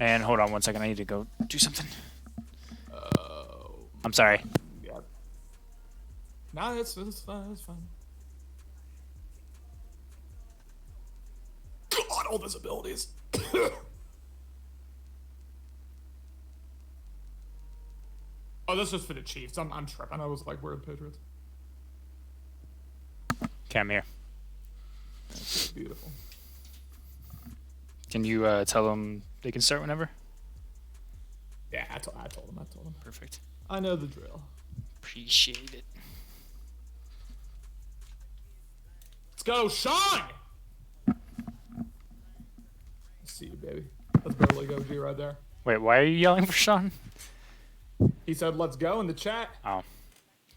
And hold on one second. I need to go do something. I'm sorry. Yeah. No, it's fine. It's fine. God, all those abilities. Oh, this is for the Chiefs. I'm tripping. I was like, we're the Patriots. Okay, I'm here. That's beautiful. Can you tell them they can start whenever? Yeah, I told them. Perfect. I know the drill. Appreciate it. Let's go, Sean! See you, baby. That's barely go G right there. Wait, why are you yelling for Sean? He said, let's go in the chat. Oh,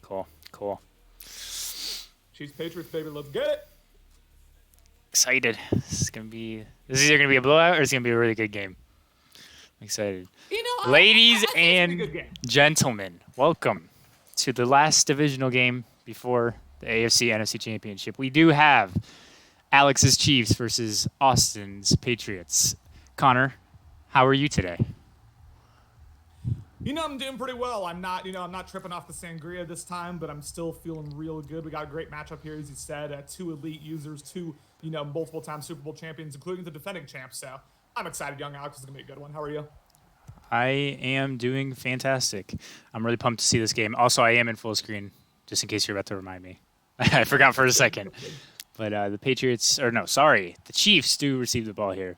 cool. Chiefs Patriots, baby, let's get it. Excited. This is either gonna be a blowout or it's gonna be a really good game. I'm excited. You know, Ladies I think it's and a good game. gentlemen, welcome to the last divisional game before the AFC NFC Championship. We do have Alex's Chiefs versus Austin's Patriots. Connor, how are you today? You know, I'm doing pretty well. I'm not tripping off the sangria this time, but I'm still feeling real good. We got a great matchup here, as you said. Two elite users, two, multiple-time Super Bowl champions, including the defending champs. So I'm excited. Young Alex is going to be a good one. How are you? I am doing fantastic. I'm really pumped to see this game. Also, I am in full screen, just in case you're about to remind me. I forgot for a second. But the Chiefs do receive the ball here.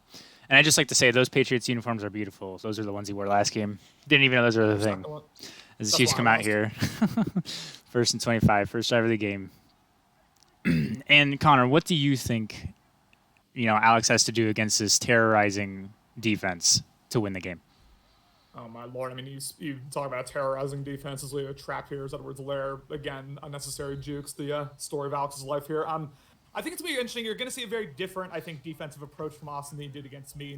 And I'd just like to say those Patriots uniforms are beautiful. Those are the ones he wore last game. Didn't even know those were the thing. As the Chiefs come out here. First and 25, first drive of the game. And Connor, what do you think, Alex has to do against this terrorizing defense to win the game? Oh, my Lord. I mean, you talk about terrorizing defenses. We have a trap here. As Edwards Lair, again, unnecessary jukes, the story of Alex's life here. I think it's going to be interesting. You're going to see a very different, I think, defensive approach from Austin than he did against me.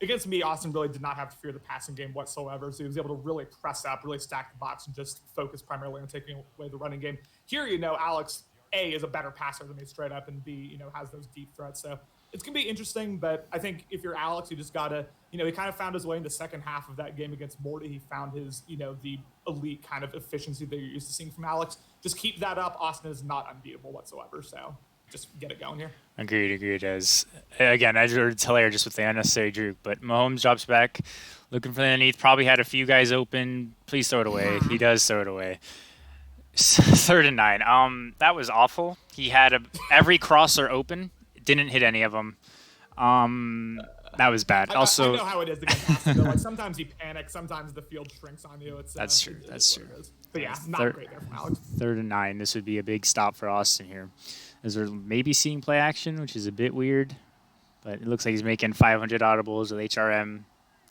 Against me, Austin really did not have to fear the passing game whatsoever. So he was able to really press up, really stack the box, and just focus primarily on taking away the running game. Here, Alex, A, is a better passer than me straight up, and B, has those deep threats. So it's going to be interesting, but I think if you're Alex, you just got to, he kind of found his way in the second half of that game against Morty. He found his, the elite kind of efficiency that you're used to seeing from Alex. Just keep that up. Austin is not unbeatable whatsoever. So just get it going here. Agreed. It's hilarious with the unnecessary juke, but Mahomes drops back, looking for the underneath. Probably had a few guys open. Please throw it away. He does throw it away. 3rd and 9. That was awful. He had every crosser open. Didn't hit any of them. That was bad. I know how it is against Austin. Like sometimes he panics. Sometimes the field shrinks on you. That's true. But yeah, not great there from Alex. 3rd and 9. This would be a big stop for Austin here, as we're maybe seeing play action, which is a bit weird. But it looks like he's making 500 audibles with HRM.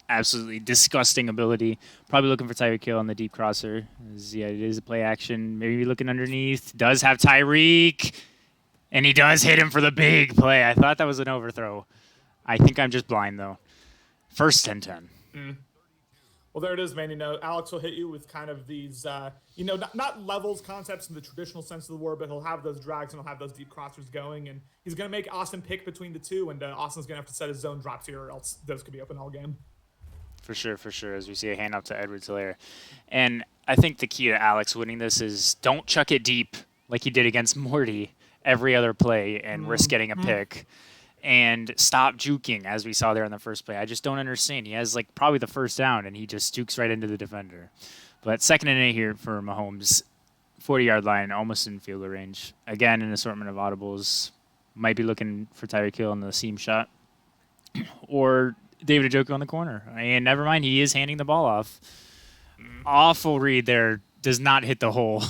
Absolutely disgusting ability. Probably looking for Tyreek Hill on the deep crosser. Yeah, it is a play action. Maybe looking underneath. Does have Tyreek. And he does hit him for the big play. I thought that was an overthrow. I think I'm just blind, though. First 10-10. Well, there it is, man. Alex will hit you with kind of these, not levels concepts in the traditional sense of the word, but he'll have those drags and he'll have those deep crossers going. And he's going to make Austin pick between the two. And Austin's going to have to set his zone drops here or else those could be open all game. For sure. As we see a handoff to Edwards Hilaire. And I think the key to Alex winning this is don't chuck it deep like he did against Morty every other play and risk getting a pick. And stop juking, as we saw there in the first play. I just don't understand. He has probably the first down, and he just jukes right into the defender. But 2nd and 8 here for Mahomes. 40-yard line, almost in field goal range. Again, an assortment of audibles. Might be looking for Tyreek Hill on the seam shot. Or David Njoku on the corner. And never mind, he is handing the ball off. Awful read there. Does not hit the hole.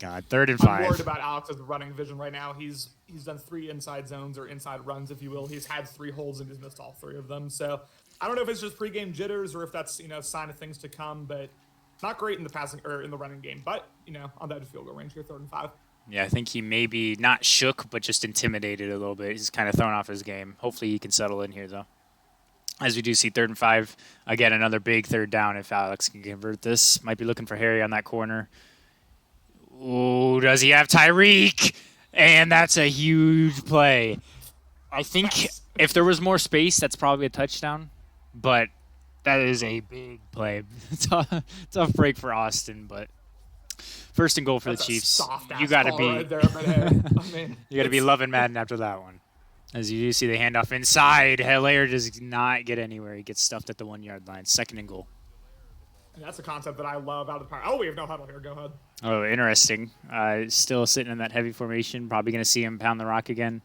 God, 3rd and 5. I'm worried about Alex's running vision right now. He's done 3 inside zones or inside runs, if you will. He's had 3 holes and he's missed all 3 of them. So I don't know if it's just pregame jitters or if that's a sign of things to come. But not great in the passing or in the running game. But on that field goal range here, 3rd and 5. Yeah, I think he may be not shook, but just intimidated a little bit. He's kind of thrown off his game. Hopefully he can settle in here, though. As we do see 3rd and 5, again, another big 3rd down if Alex can convert this. Might be looking for Harry on that corner. Oh, does he have Tyreek? And that's a huge play. I think if there was more space, that's probably a touchdown. but that is a big play. Tough break for Austin, but first and goal for the That's a Chiefs. soft You ass got to call be right there, but hey, I mean, you got to be loving Madden after that one. As you do see the handoff inside, Hilaire does not get anywhere. He gets stuffed at the 1 yard line. Second and goal. and that's a concept that I love out of the power. Oh, we have no huddle here. Go ahead. Oh, interesting. Still sitting in that heavy formation. Probably going to see him pound the rock again.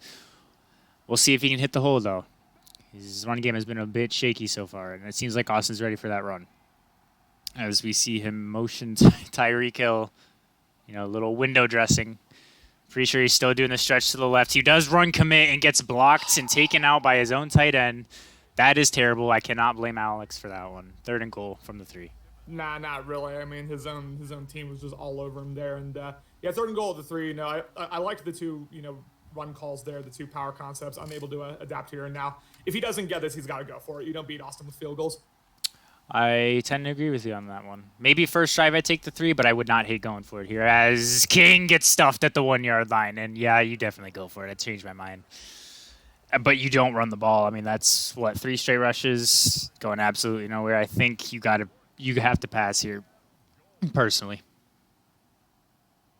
We'll see if he can hit the hole, though. His run game has been a bit shaky so far, and it seems like Austin's ready for that run. As we see him motion Tyreek Hill, a little window dressing. Pretty sure he's still doing the stretch to the left. He does run commit and gets blocked and taken out by his own tight end. That is terrible. I cannot blame Alex for that one. Third and goal from the 3. Nah, not really. I mean, his own team was just all over him there, and yeah, third and goal at the 3. I liked the two run calls there, the two power concepts. Unable to adapt here, and now if he doesn't get this, he's got to go for it. You don't beat Austin with field goals. I tend to agree with you on that one. Maybe first drive I take the 3, but I would not hate going for it here as King gets stuffed at the 1 yard line. And yeah, you definitely go for it. I changed my mind. But you don't run the ball. I mean, that's 3 straight rushes going absolutely nowhere. I think you have to pass here, personally.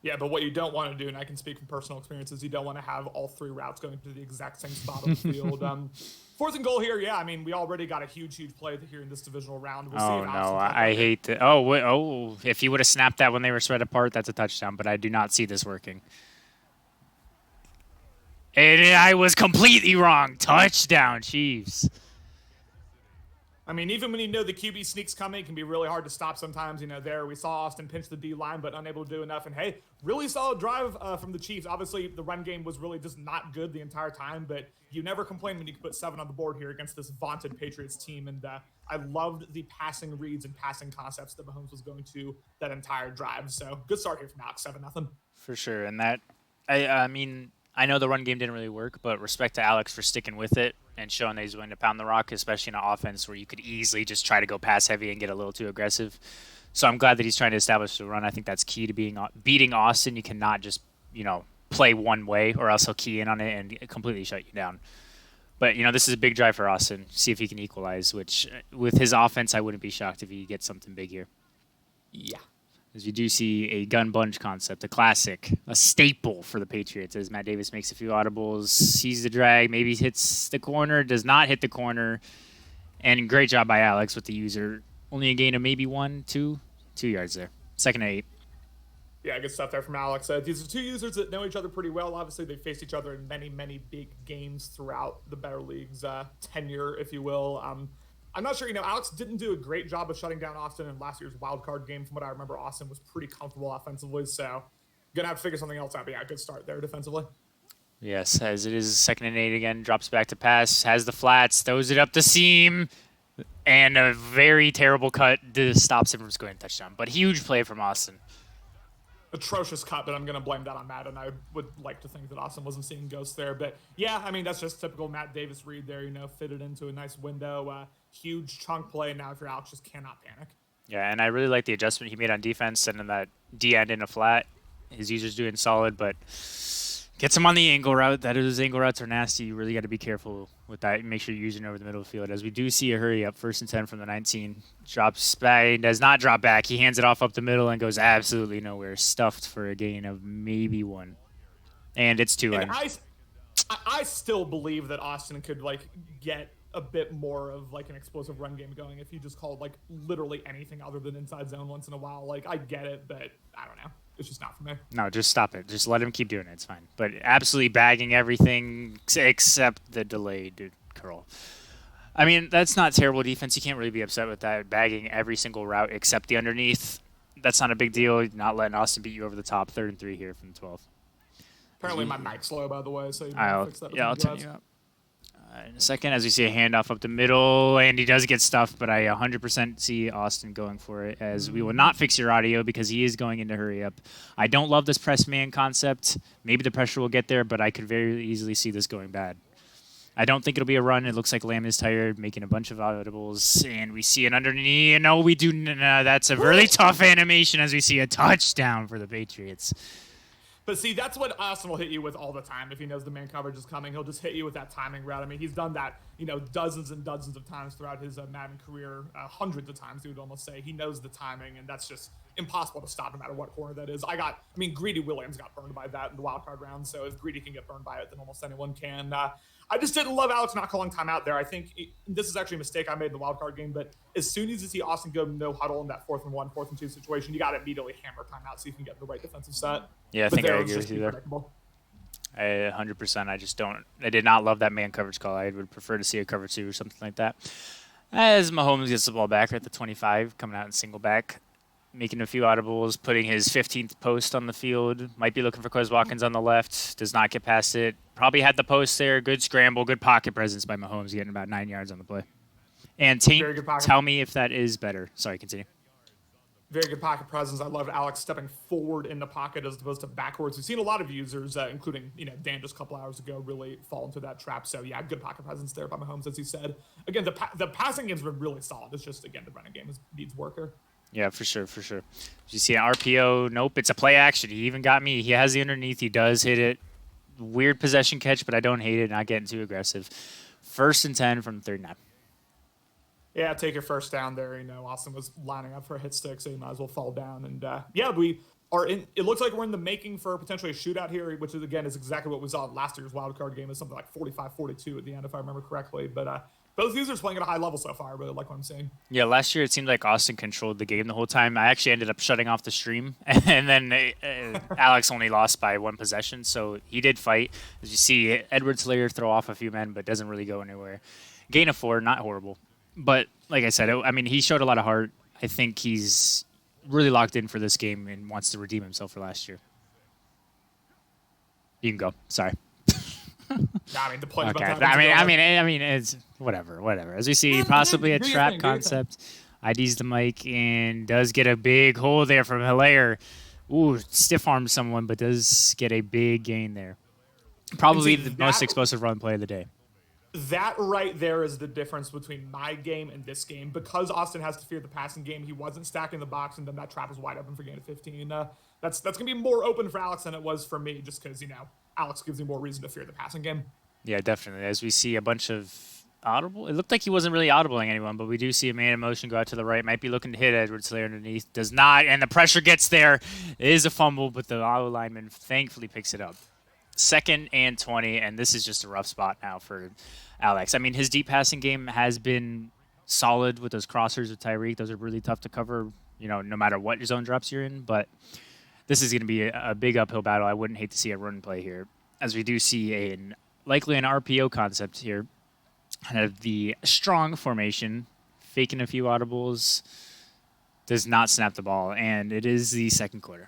Yeah, but what you don't want to do, and I can speak from personal experiences, you don't want to have all 3 routes going to the exact same spot on the field. Fourth and goal here, yeah. I mean, we already got a huge play here in this divisional round. We'll see Oh, if no. I hate that. If he would have snapped that when they were spread apart, that's a touchdown. But I do not see this working. And I was completely wrong. Touchdown, Chiefs. I mean, even when the QB sneak's coming, it can be really hard to stop sometimes. There we saw Austin pinch the D line, but unable to do enough. And hey, really solid drive from the Chiefs. Obviously, the run game was really just not good the entire time, but you never complain when you can put 7 on the board here against this vaunted Patriots team. And I loved the passing reads and passing concepts that Mahomes was going to that entire drive. So good start here from Alex, 7-0. For sure. And that, I mean, I know the run game didn't really work, but respect to Alex for sticking with it and showing that he's willing to pound the rock, especially in an offense where you could easily just try to go pass heavy and get a little too aggressive. So I'm glad that he's trying to establish the run. I think that's key to beating Austin. You cannot just, play one way or else he'll key in on it and completely shut you down. But, this is a big drive for Austin. See if he can equalize, which with his offense, I wouldn't be shocked if he gets something big here. Yeah. As we do see a gun bunch concept, a classic, a staple for the Patriots as Matt Davis makes a few audibles, sees the drag, maybe hits the corner, does not hit the corner. And great job by Alex with the user. Only a gain of maybe 2 yards there. Second and 8. Yeah, good stuff there from Alex. These are 2 users that know each other pretty well. Obviously, they faced each other in many, many big games throughout the Better League's tenure, if you will. I'm not sure, Alex didn't do a great job of shutting down Austin in last year's wild card game. From what I remember, Austin was pretty comfortable offensively, so going to have to figure something else out. But yeah, good start there defensively. Yes, as it is second and 8 again, drops back to pass, has the flats, throws it up the seam, and a very terrible cut stops him from scoring a touchdown. But huge play from Austin. Atrocious cut, but I'm going to blame that on Matt, and I would like to think that Austin wasn't seeing ghosts there. But yeah, I mean, that's just typical Matt Davis read there, fitted into a nice window. Huge chunk play. Now, if you're Alex, just cannot panic. Yeah, and I really like the adjustment he made on defense, sending that D end in a flat. His user's doing solid, but gets him on the angle route. Those angle routes are nasty. You really got to be careful with that. Make sure you're using over the middle of the field. As we do see a hurry up, 1st and 10 from the 19. Drops back, does not drop back. He hands it off up the middle and goes absolutely nowhere. Stuffed for a gain of maybe 1. And it's 2. And I still believe that Austin could get a bit more of an explosive run game going if you just called literally anything other than inside zone once in a while. I get it, but I don't know. It's just not for me. No, just stop it. Just let him keep doing it. It's fine. But absolutely bagging everything except the delayed curl. I mean, that's not terrible defense. You can't really be upset with that. Bagging every single route except the underneath. That's not a big deal. Not letting Austin beat you over the top. 3rd and 3 here from the 12. Apparently my mic's slow, by the way, so you fix that. I'll turn you up. In a second, as we see a handoff up the middle, and he does get stuffed, but I 100% see Austin going for it, as we will not fix your audio because he is going into hurry up. I don't love this press man concept. Maybe the pressure will get there, but I could very easily see this going bad. I don't think it'll be a run. It looks like Lamb is tired, making a bunch of audibles, and we see an underneath. No, we do. That's a really tough animation as we see a touchdown for the Patriots. But see, that's what Austin will hit you with all the time. If he knows the man coverage is coming, he'll just hit you with that timing route. I mean, he's done that, dozens and dozens of times throughout his Madden career, hundreds of times, you would almost say. He knows the timing, and that's just impossible to stop no matter what corner that is. Greedy Williams got burned by that in the wild card round, so if Greedy can get burned by it, then almost anyone can. I just didn't love Alex not calling timeout there. I think this is actually a mistake I made in the wildcard game, but as soon as you see Austin go no huddle in that 4th and 1, 4th and 2 situation, you got to immediately hammer timeout so you can get the right defensive set. Yeah, I think I agree with you there. I 100%. I did not love that man coverage call. I would prefer to see a cover 2 or something like that. As Mahomes gets the ball back at the 25, coming out in single back, making a few audibles, putting his 15th post on the field. Might be looking for Quez Watkins on the left. Does not get past it. Probably had the post there. Good scramble. Good pocket presence by Mahomes, getting about 9 yards on the play. And tell me if that is better. Sorry, continue. Very good pocket presence. I love Alex stepping forward in the pocket as opposed to backwards. We've seen a lot of users, including Dan just a couple hours ago, really fall into that trap. So yeah, good pocket presence there by Mahomes, as you said. Again, the passing game's been really solid. It's just again the running game needs work here. Yeah, for sure. Did you see an RPO? Nope, it's a play action. He even got me. He has the underneath. He does hit it. Weird possession catch, but I don't hate it. Not getting too aggressive. 1st and 10 from 39. Yeah, take your first down there. Austin was lining up for a hit stick, so you might as well fall down. And we are in. It looks like we're in the making for potentially a shootout here, which is exactly what we saw last year's wild card game. Is something like 45-42 at the end, if I remember correctly. But both users playing at a high level so far. I really like what I'm seeing. Yeah, last year it seemed like Austin controlled the game the whole time. I actually ended up shutting off the stream, and then Alex only lost by 1 possession, so he did fight. As you see, Edwards-Helaire throw off a few men, but doesn't really go anywhere. Gain of 4, not horrible. But like I said, he showed a lot of heart. I think he's really locked in for this game and wants to redeem himself for last year. You can go. Sorry. The point. Okay. It's whatever. As we see, possibly a trap concept. IDs the mic and does get a big hole there from Helaire. Ooh, stiff arms someone, but does get a big gain there. Probably the most explosive run play of the day. That right there is the difference between my game and this game. Because Austin has to fear the passing game, he wasn't stacking the box, and then that trap was wide open for gain of 15. That's going to be more open for Alex than it was for me, just because, Alex gives me more reason to fear the passing game. Yeah, definitely. As we see a bunch of audible. It looked like he wasn't really audibling anyone, but we do see a man in motion go out to the right. Might be looking to hit Edwards-Helaire underneath. Does not, and the pressure gets there. It is a fumble, but the auto lineman thankfully picks it up. 2nd and 20, and this is just a rough spot now for Alex. His deep passing game has been solid with those crossers with Tyreek. Those are really tough to cover, no matter what zone drops you're in, but this is going to be a big uphill battle. I wouldn't hate to see a run play here, as we do see likely an RPO concept here. Kind of the strong formation, faking a few audibles, does not snap the ball, and it is the second quarter.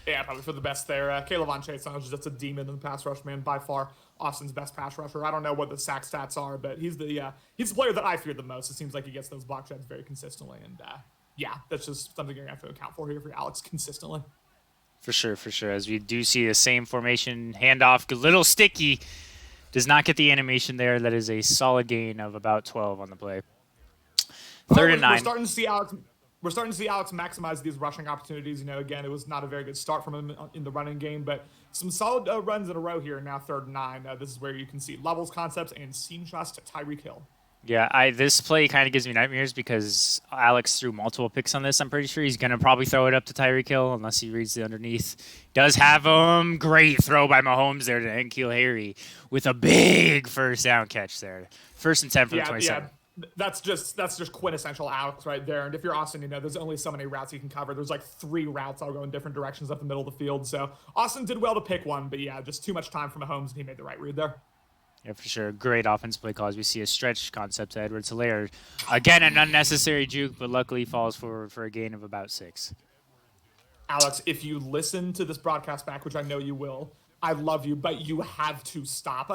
Yeah, probably for the best there. Kayvon Chase-Young is just a demon in the pass rush, man. By far, Austin's best pass rusher. I don't know what the sack stats are, but he's the player that I fear the most. It seems like he gets those block sheds very consistently, and that's just something you're going to have to account for here for Alex consistently. For sure. As we do see the same formation, handoff, a little sticky, does not get the animation there. That is a solid gain of about 12 on the play. 3rd and 9. We're starting to see Alex maximize these rushing opportunities. Again, it was not a very good start from him in the running game, but some solid runs in a row here. Now 3rd and 9. This is where you can see levels, concepts, and seam shots to Tyreek Hill. Yeah, this play kind of gives me nightmares because Alex threw multiple picks on this. I'm pretty sure he's going to probably throw it up to Tyreek Hill unless he reads the underneath. Does have him. Great throw by Mahomes there to N'Keal Harry with a big first down catch there. 1st and 10 for the 27. Yeah. That's just quintessential Alex right there. And if you're Austin, there's only so many routes you can cover. There's like 3 routes all go in different directions up the middle of the field. So Austin did well to pick one, but just too much time for Mahomes, and he made the right read there. Yeah, for sure. Great offensive play calls. We see a stretch concept to Edwards-Helaire. Again, an unnecessary juke, but luckily falls forward for a gain of about 6. Alex, if you listen to this broadcast back, which I know you will, I love you, but you have to stop.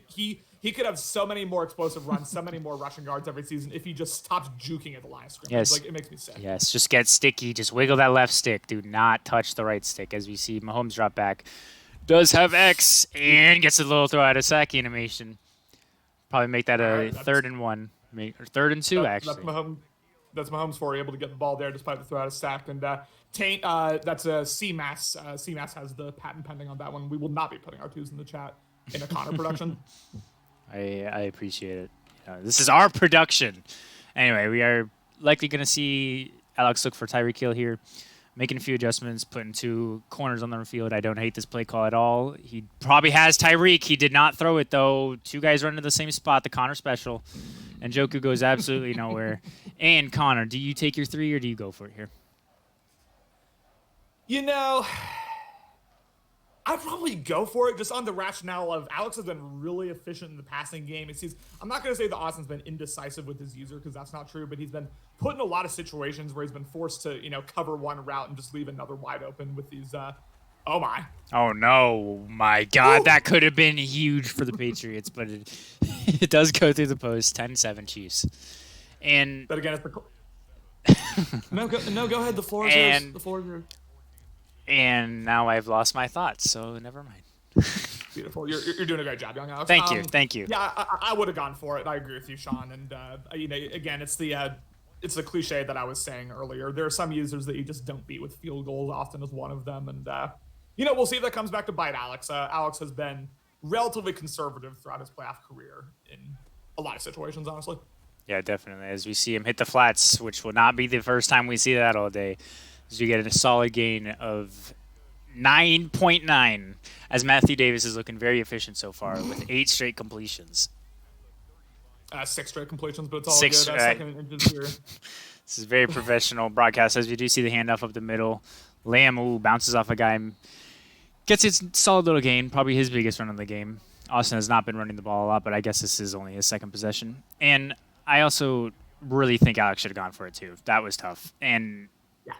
He could have so many more explosive runs, so many more rushing yards every season if he just stopped juking at the line of scrimmage. Yes. It makes me sick. Yes, just get sticky. Just wiggle that left stick. Do not touch the right stick. As we see Mahomes drop back. Does have X and gets a little throw out of sack animation. Probably make that a 3rd and 1. Or 3rd and 2, actually. That's Mahomes for able to get the ball there despite the throw out of sack. And Taint, that's a CMAS. CMAS has the patent pending on that one. We will not be putting our twos in the chat in a Connor production. I appreciate it. This is our production. Anyway, we are likely going to see Alex look for Tyreek Hill here, making a few adjustments, putting 2 corners on the field. I don't hate this play call at all. He probably has Tyreek. He did not throw it, though. 2 guys run to the same spot, the Connor special. And Njoku goes absolutely nowhere. And Connor, do you take your 3 or do you go for it here? You know, I'd probably go for it just on the rationale of Alex has been really efficient in the passing game. It seems, I'm not going to say that Austin's been indecisive with his user because that's not true, but he's been put in a lot of situations where he's been forced to, cover one route and just leave another wide open with these, oh my. Oh no, my God, Woo! That could have been huge for the Patriots, but it does go through the post, 10-7 Chiefs. And but again, it's the no, go ahead. The floor is yours. The floor is yours. And now I've lost my thoughts, so never mind. Beautiful. You're doing a great job, young Alex. Thank you. Yeah, I would have gone for it. I agree with you, Sean. And again, it's the cliche that I was saying earlier. There are some users that you just don't beat with field goals. Austin is one of them, and we'll see if that comes back to bite Alex. Alex has been relatively conservative throughout his playoff career in a lot of situations, honestly. Yeah, definitely. As we see him hit the flats, which will not be the first time we see that all day. As you get a solid gain of 9.9, as Matthew Davis is looking very efficient so far with 8 straight completions. 6 straight completions, but it's all good. Second inches here. This is very professional broadcast. As we do see the handoff up the middle, Lamb bounces off a guy, gets his solid little gain, probably his biggest run of the game. Austin has not been running the ball a lot, but I guess this is only his second possession. And I also really think Alex should have gone for it too. That was tough. And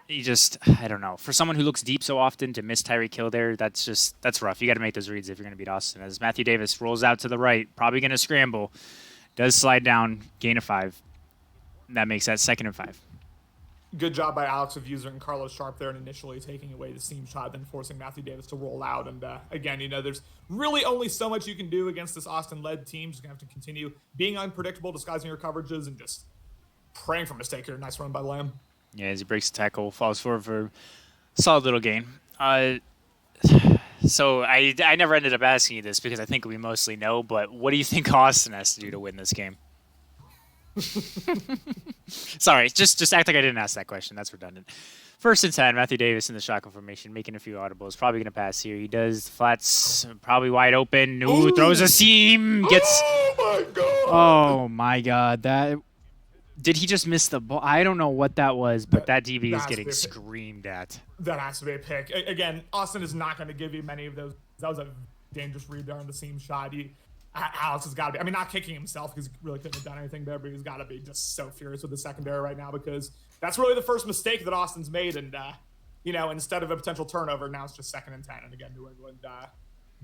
he just, I don't know. For someone who looks deep so often to miss Tyreek Hill there, that's rough. You got to make those reads if you're going to beat Austin. As Matthew Davis rolls out to the right, probably going to scramble, does slide down, gain of 5. That makes that 2nd and 5. Good job by Alex of using Carlos Sharp there and initially taking away the seam shot, then forcing Matthew Davis to roll out. And again, there's really only so much you can do against this Austin-led team. Just going to have to continue being unpredictable, disguising your coverages, and just praying for a mistake here. Nice run by Lamb. Yeah, as he breaks the tackle, falls forward for a solid little gain. So I never ended up asking you this because I think we mostly know, but what do you think Austin has to do to win this game? Sorry, just act like I didn't ask that question. That's redundant. 1st and 10, Matthew Davis in the shotgun formation, making a few audibles. Probably going to pass here. He does flats, probably wide open. Ooh, throws a seam. Gets. Oh my God! That. Did he just miss the ball? I don't know what that was, but that DB is getting screamed at. That has to be a pick. Again, Austin is not going to give you many of those. That was a dangerous read there on the seam shot. Alex has got to be, not kicking himself because he really couldn't have done anything there, but he's got to be just so furious with the secondary right now because that's really the first mistake that Austin's made. And, instead of a potential turnover, now it's just 2nd and 10. And again, New England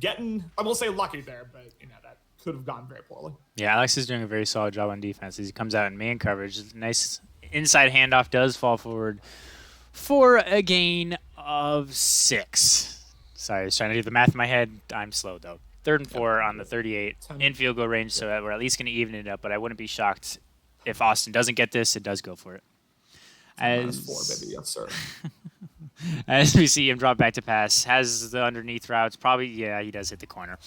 getting, I will say lucky there, but, that could have gone very poorly. Yeah, Alex is doing a very solid job on defense as he comes out in man coverage. Nice inside handoff, does fall forward for a gain of 6. Sorry, I was trying to do the math in my head. I'm slow, though. 3rd and 4 on the 38 in field goal range, so we're at least going to even it up, but I wouldn't be shocked if Austin doesn't get this. It does go for it. -4, baby. Yes, sir. As we see him drop back to pass, has the underneath routes. Probably, yeah, he does hit the corner.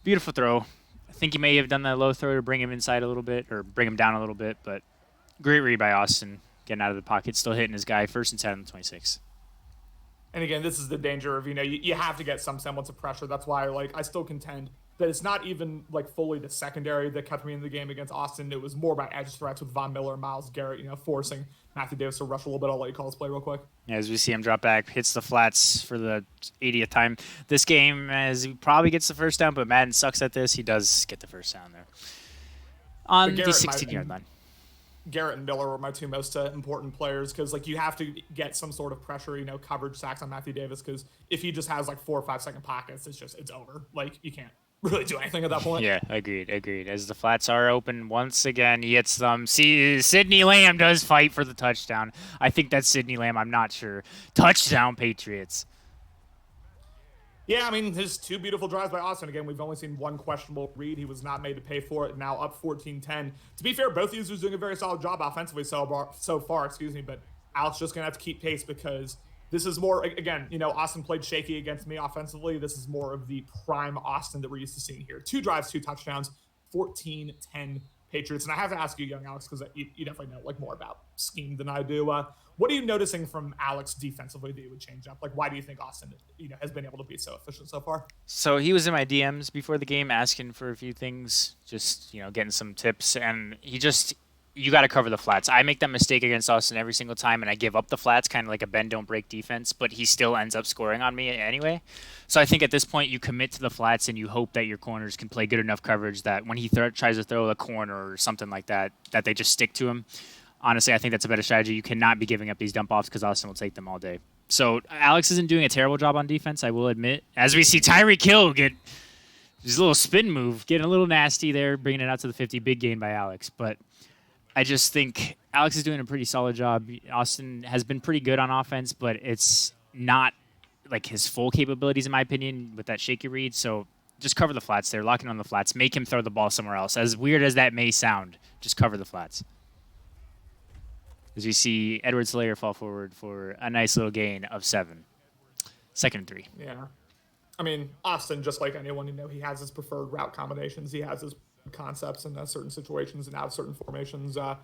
Beautiful throw. I think he may have done that low throw to bring him inside a little bit or bring him down a little bit, but great read by Austin, getting out of the pocket, still hitting his guy. 1st and 10 on the 26. And again, this is the danger of, you have to get some semblance of pressure. That's why, I still contend that it's not even, fully the secondary that kept me in the game against Austin. It was more about edge threats with Von Miller and Myles Garrett, forcing Matthew Davis to rush a little bit. I'll let you call this play real quick. Yeah, as we see him drop back, hits the flats for the 80th time. This game, as he probably gets the first down, but Madden sucks at this. He does get the first down there. On the 16-yard line. Garrett and Miller were my 2 most important players because, you have to get some sort of pressure, coverage sacks on Matthew Davis because if he just has, 4 or 5 second pockets, it's over. You can't really do anything at that point. Yeah, agreed. As the flats are open, once again, he hits them. See, Sidney Lamb does fight for the touchdown. I think that's Sidney Lamb. I'm not sure. Touchdown, Patriots. Yeah, there's 2 beautiful drives by Austin. Again, we've only seen 1 questionable read. He was not made to pay for it. Now up 14-10. To be fair, both users doing a very solid job offensively so far, but Alex just going to have to keep pace because This is more, again, Austin played shaky against me offensively. This is more of the prime Austin that we're used to seeing here. 2 drives, 2 touchdowns, 14-10 Patriots. And I have to ask you, young Alex, because you definitely know more about scheme than I do. What are you noticing from Alex defensively that you would change up? Why do you think Austin has been able to be so efficient so far? So he was in my DMs before the game asking for a few things, just getting some tips, and you got to cover the flats. I make that mistake against Austin every single time, and I give up the flats, kind of like a bend don't break defense, but he still ends up scoring on me anyway. So I think at this point you commit to the flats and you hope that your corners can play good enough coverage that when he tries to throw a corner or something like that, that they just stick to him. Honestly, I think that's a better strategy. You cannot be giving up these dump offs because Austin will take them all day. So Alex isn't doing a terrible job on defense, I will admit. As we see Tyreek Hill get his little spin move, getting a little nasty there, bringing it out to the 50. Big gain by Alex. But I just think Alex is doing a pretty solid job. Austin has been pretty good on offense, but it's not like his full capabilities, in my opinion, with that shaky read. So just cover the flats there, lock in on the flats, make him throw the ball somewhere else. As weird as that may sound, just cover the flats. As we see Edwards-Helaire fall forward for a nice little gain of 7. 2nd and 3. Yeah. I mean, Austin, just like anyone, he has his preferred route combinations. He has his concepts in certain situations and out of certain formations. I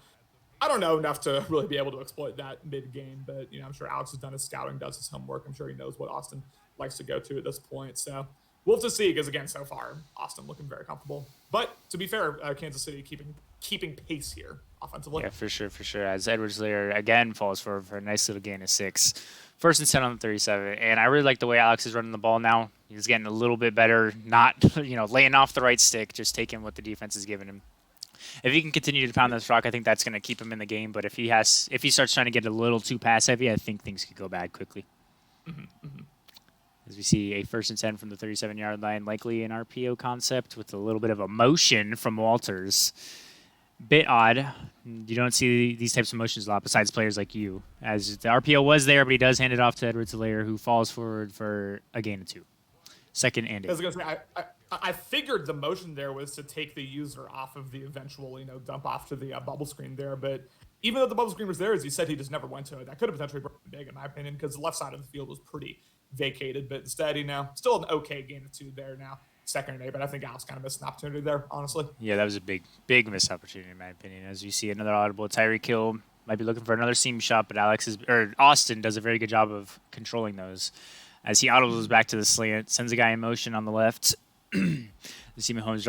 don't know enough to really be able to exploit that mid-game, but, I'm sure Alex has done his scouting, does his homework. I'm sure he knows what Austin likes to go to at this point. So we'll have to see because, again, so far, Austin looking very comfortable. But to be fair, Kansas City keeping pace here offensively. Yeah, for sure. As Edwards-Helaire again falls for a nice little gain of 6. 1st and 10 on the 37. And I really like the way Alex is running the ball now. He's getting a little bit better, not laying off the right stick, just taking what the defense is giving him. If he can continue to pound this rock, I think that's going to keep him in the game. But if he starts trying to get a little too pass heavy, I think things could go bad quickly. As we see a 1st and 10 from the 37-yard line, likely an RPO concept with a little bit of a motion from Walters. Bit odd. You don't see these types of motions a lot besides players like you. As the RPO was there, but he does hand it off to Edwards-Helaire, who falls forward for a gain of 2. 2nd and 8. I was going to say, I figured the motion there was to take the user off of the eventual, dump off to the bubble screen there. But even though the bubble screen was there, as you said, he just never went to it. That could have potentially broken big, in my opinion, because the left side of the field was pretty vacated. But instead, still an okay gain of 2 there now. 2nd and 8, but I think Alex kind of missed an opportunity there, honestly. Yeah, that was a big missed opportunity, in my opinion. As you see another audible, Tyreek Hill might be looking for another seam shot, but Austin does a very good job of controlling those. As he audibles back to the slant, sends a guy in motion on the left. You see Mahomes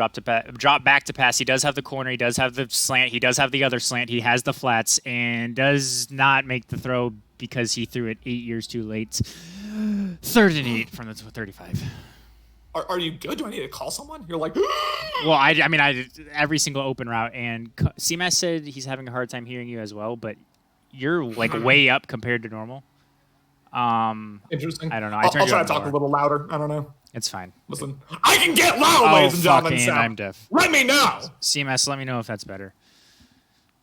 drop back to pass. He does have the corner. He does have the slant. He does have the other slant. He has the flats and does not make the throw because he threw it 8 years too late. 3rd and 8 from the 35. Are you good? Do I need to call someone? You're like, well, I mean, every single open route, and CMS said he's having a hard time hearing you as well, but you're like way up compared to normal. Interesting. I don't know. I'll try to talk a little louder. I don't know. It's fine. Listen, I can get loud, ladies and gentlemen. So I'm deaf. Let me know. CMS, let me know if that's better.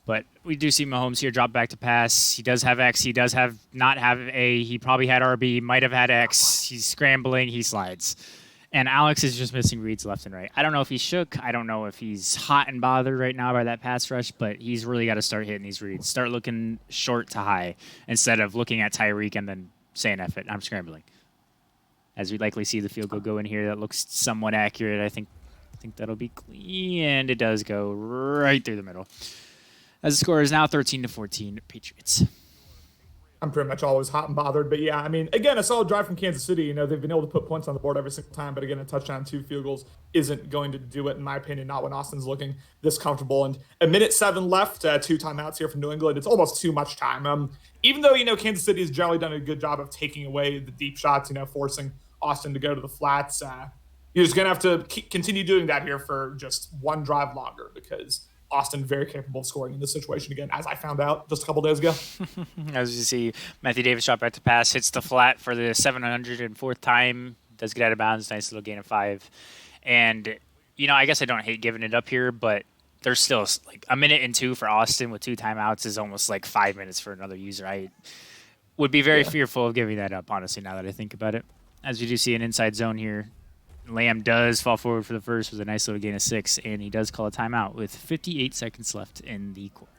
But we do see Mahomes here drop back to pass. He does have X. He does have not have A. He probably had RB. Might have had X. He's scrambling. He slides. And Alex is just missing reads left and right. I don't know if he's shook. I don't know if he's hot and bothered right now by that pass rush, but he's really got to start hitting these reads. Start looking short to high instead of looking at Tyreek and then saying, F it, I'm scrambling. As we likely see the field goal go in here, that looks somewhat accurate. I think that'll be clean, and it does go right through the middle. As the score is now 13-14, Patriots. I'm pretty much always hot and bothered. But yeah, I mean, again, a solid drive from Kansas City. They've been able to put points on the board every single time. But again, a touchdown, 2 field goals isn't going to do it, in my opinion, not when Austin's looking this comfortable. And a minute 7 left, 2 timeouts here from New England. It's almost too much time. Even though, Kansas City has generally done a good job of taking away the deep shots, forcing Austin to go to the flats. You're just going to have to continue doing that here for just one drive longer because Austin very capable of scoring in this situation again, as I found out just a couple days ago. As you see, Matthew Davis shot back to pass, hits the flat for the 704th time, does get out of bounds, nice little gain of 5. And, I guess I don't hate giving it up here, but there's still like a minute and 2 for Austin with 2 timeouts is almost like 5 minutes for another user. I would be very fearful of giving that up, honestly, now that I think about it. As we do see an inside zone here, Lamb does fall forward for the first with a nice little gain of 6, and he does call a timeout with 58 seconds left in the quarter.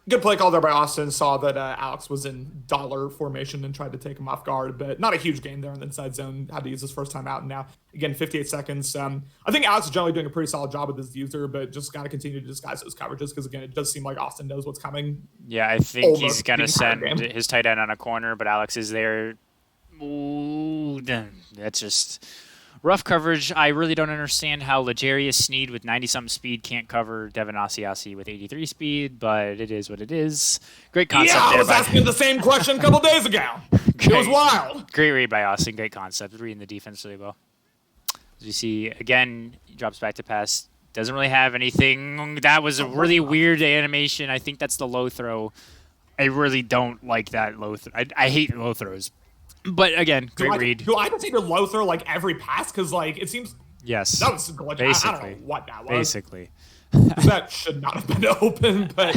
good play call there by Austin. Saw that Alex was in dollar formation and tried to take him off guard, but not a huge gain there in the inside zone. Had to use his first time out, and now again 58 seconds. I think Alex is generally doing a pretty solid job with his user, but just got to continue to disguise those coverages because again, it does seem like Austin knows what's coming. Yeah, I think he's gonna send his tight end on a corner, but Alex is there. Ooh, that's just rough coverage. I really don't understand how L'Jarius Sneed with 90-something speed can't cover Devin Asiasi with 83 speed, but it is what it is. Great concept there. Yeah, I was asking the same question a couple days ago. It was wild. Great read by Austin. Great concept. Reading the defense really well. As you see, again, he drops back to pass. Doesn't really have anything. That was a really weird animation. I think that's the low throw. I really don't like that low throw. I hate low throws. But again, great read. Do I consider low throw like every pass? Because like it seems. Yes. That was glitch. I don't know what that was. Basically. That should not have been open, but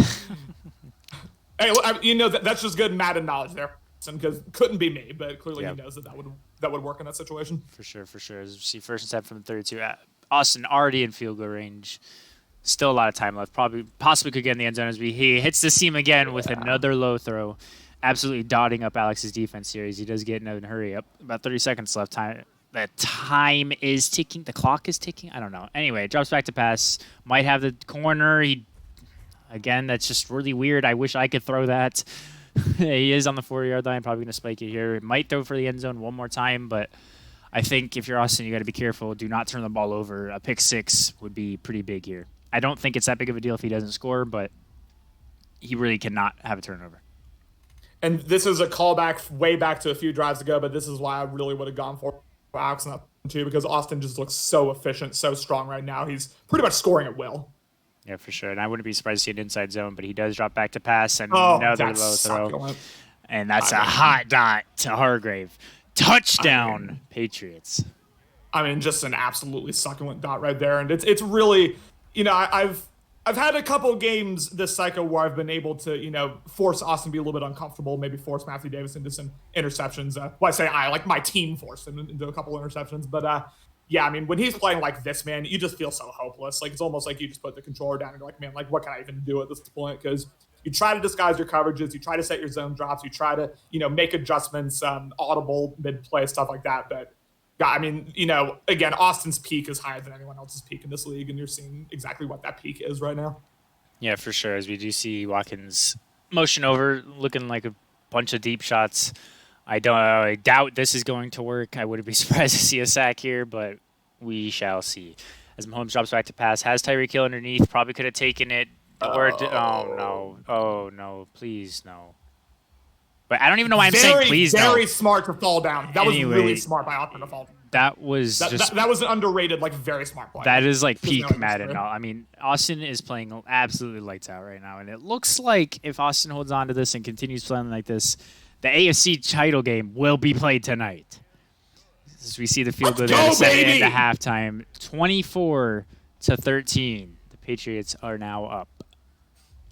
hey, you know that's just good Madden knowledge there, because couldn't be me, but clearly he knows that would work in that situation. For sure. As you see, first and 10 from the 32. Austin already in field goal range. Still a lot of time left. Possibly could get in the end zone as he hits the seam again with another low throw. Absolutely dotting up Alex's defense here as he does get in a hurry up. About 30 seconds left. The time is ticking. The clock is ticking. I don't know. Anyway, drops back to pass. Might have the corner. Again, that's just really weird. I wish I could throw that. He is on the 40-yard line. Probably going to spike it here. It might throw for the end zone one more time, but I think if you're Austin, you got to be careful. Do not turn the ball over. A pick six would be pretty big here. I don't think it's that big of a deal if he doesn't score, but he really cannot have a turnover. And this is a callback way back to a few drives ago, but this is why I really would have gone for Alex too, because Austin just looks so efficient, so strong right now. He's pretty much scoring at will. Yeah, for sure. And I wouldn't be surprised to see an inside zone, but he does drop back to pass and another low throw. Succulent. And that's a hot dot to Hargrave. Touchdown, Patriots. I mean, just an absolutely succulent dot right there. And it's really, I've had a couple games this cycle where I've been able to, force Austin to be a little bit uncomfortable, maybe force Matthew Davis into some interceptions. Like my team forced him into a couple interceptions. But, yeah, I mean, when he's playing like this, man, you just feel so hopeless. Like, it's almost like you just put the controller down and you're like, man, like, what can I even do at this point? Because you try to disguise your coverages. You try to set your zone drops. You try to, make adjustments, audible mid-play, stuff like that. But, yeah, I mean, again, Austin's peak is higher than anyone else's peak in this league, and you're seeing exactly what that peak is right now. Yeah, for sure. As we do see Watkins motion over, looking like a bunch of deep shots. I doubt this is going to work. I wouldn't be surprised to see a sack here, but we shall see. As Mahomes drops back to pass, has Tyreek Hill underneath, probably could have taken it. Oh no, please no. But I don't even know why I'm saying please no. Very smart to fall down. That was really smart by Austin to fall down. That was that was an underrated, very smart play. That is like peak Madden. I mean, Austin is playing absolutely lights out right now, and it looks like if Austin holds on to this and continues playing like this, the AFC title game will be played tonight. As we see the field go there to set it into halftime, 24-13. The Patriots are now up,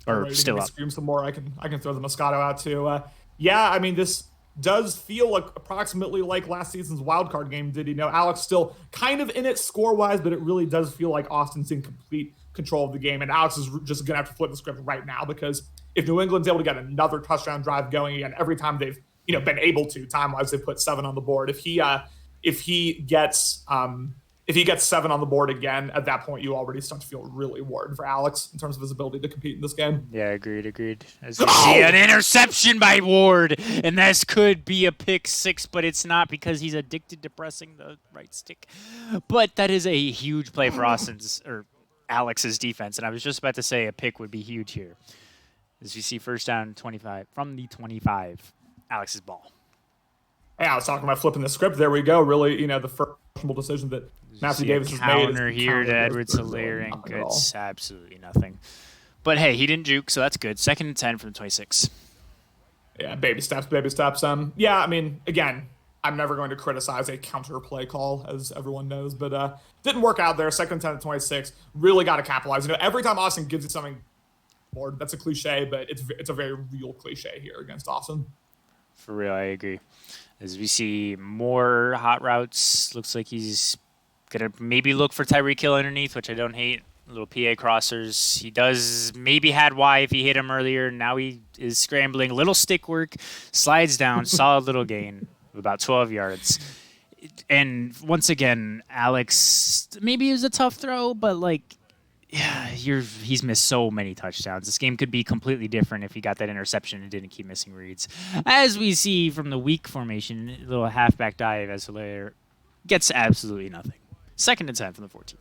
or still up. Scream some more. I can throw the Moscato out too. Yeah, I mean, this does feel approximately like last season's wildcard game. Alex still kind of in it score-wise, but it really does feel like Austin's in complete control of the game, and Alex is just going to have to flip the script right now, because if New England's able to get another touchdown drive going again, every time they've been able to, time-wise, they've put 7 on the board. If he gets 7 on the board again, at that point you already start to feel really worried for Alex in terms of his ability to compete in this game. Yeah, agreed. As you see an interception by Ward, and this could be a pick 6, but it's not because he's addicted to pressing the right stick. But that is a huge play for Alex's defense, and I was just about to say a pick would be huge here. As you see first down 25 from the 25, Alex's ball. Hey, I was talking about flipping the script. There we go. Really, the first decision that Matthew Davis has made. Counter here to Edwards-Helaire and goods. Absolutely nothing. But hey, he didn't juke, so that's good. 2nd and 10 from the 26. Yeah, baby steps. Yeah, I mean, again, I'm never going to criticize a counter play call, as everyone knows, but didn't work out there. 2nd and 10 at 26. Really got to capitalize. Every time Austin gives you something board, that's a cliche, but it's a very real cliche here against Austin. For real, I agree. As we see more hot routes, looks like he's going to maybe look for Tyreek Hill underneath, which I don't hate. Little PA crossers. He does maybe had Y if he hit him earlier. Now he is scrambling. Little stick work, slides down, solid little gain of about 12 yards. And once again, Alex, maybe it was a tough throw, but like, yeah, he's missed so many touchdowns. This game could be completely different if he got that interception and didn't keep missing reads. As we see from the weak formation, a little halfback dive as Hilaire gets absolutely nothing. 2nd and 10 from the 14.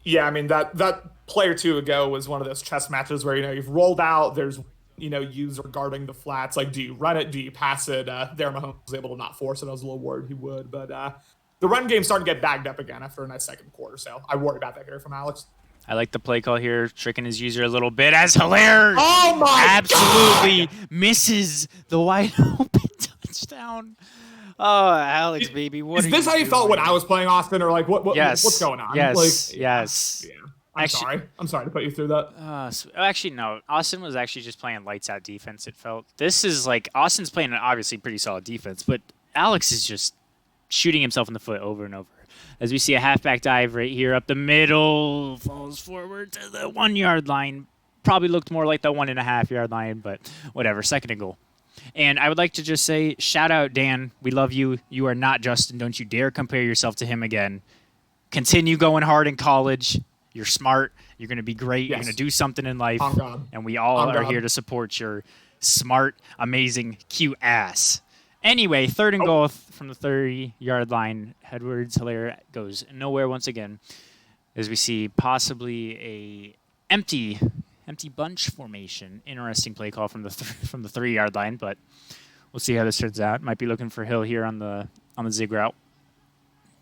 Yeah, I mean that play or two ago was one of those chess matches where you've rolled out. There's user guarding the flats. Like, do you run it? Do you pass it? There, Mahomes was able to not force it. I was a little worried he would, but the run game started to get bagged up again after a nice second quarter. So I worry about that here from Alex. I like the play call here, tricking his user a little bit as Hilaire absolutely misses the wide open touchdown. Oh, Alex, baby, is this how you felt when I was playing Austin, or like what's going on? Yes, yes. Yeah. I'm sorry to put you through that. Actually, no. Austin was actually just playing lights out defense. It felt. This is like Austin's playing an obviously pretty solid defense, but Alex is just shooting himself in the foot over and over. As we see a halfback dive right here up the middle, falls forward to the 1 yard line. Probably looked more like the 1.5 yard line, but whatever. 2nd and goal. And I would like to just say, shout out, Dan. We love you. You are not Justin. Don't you dare compare yourself to him again. Continue going hard in college. You're smart. You're going to be great. Yes. You're going to do something in life. And we all are here to support your smart, amazing, cute ass. Anyway, 3rd and goal from the 30-yard line. Edwards Hilaire goes nowhere once again. As we see possibly a empty bunch formation. Interesting play call from the 3-yard line, but we'll see how this turns out. Might be looking for Hill here on the zig route.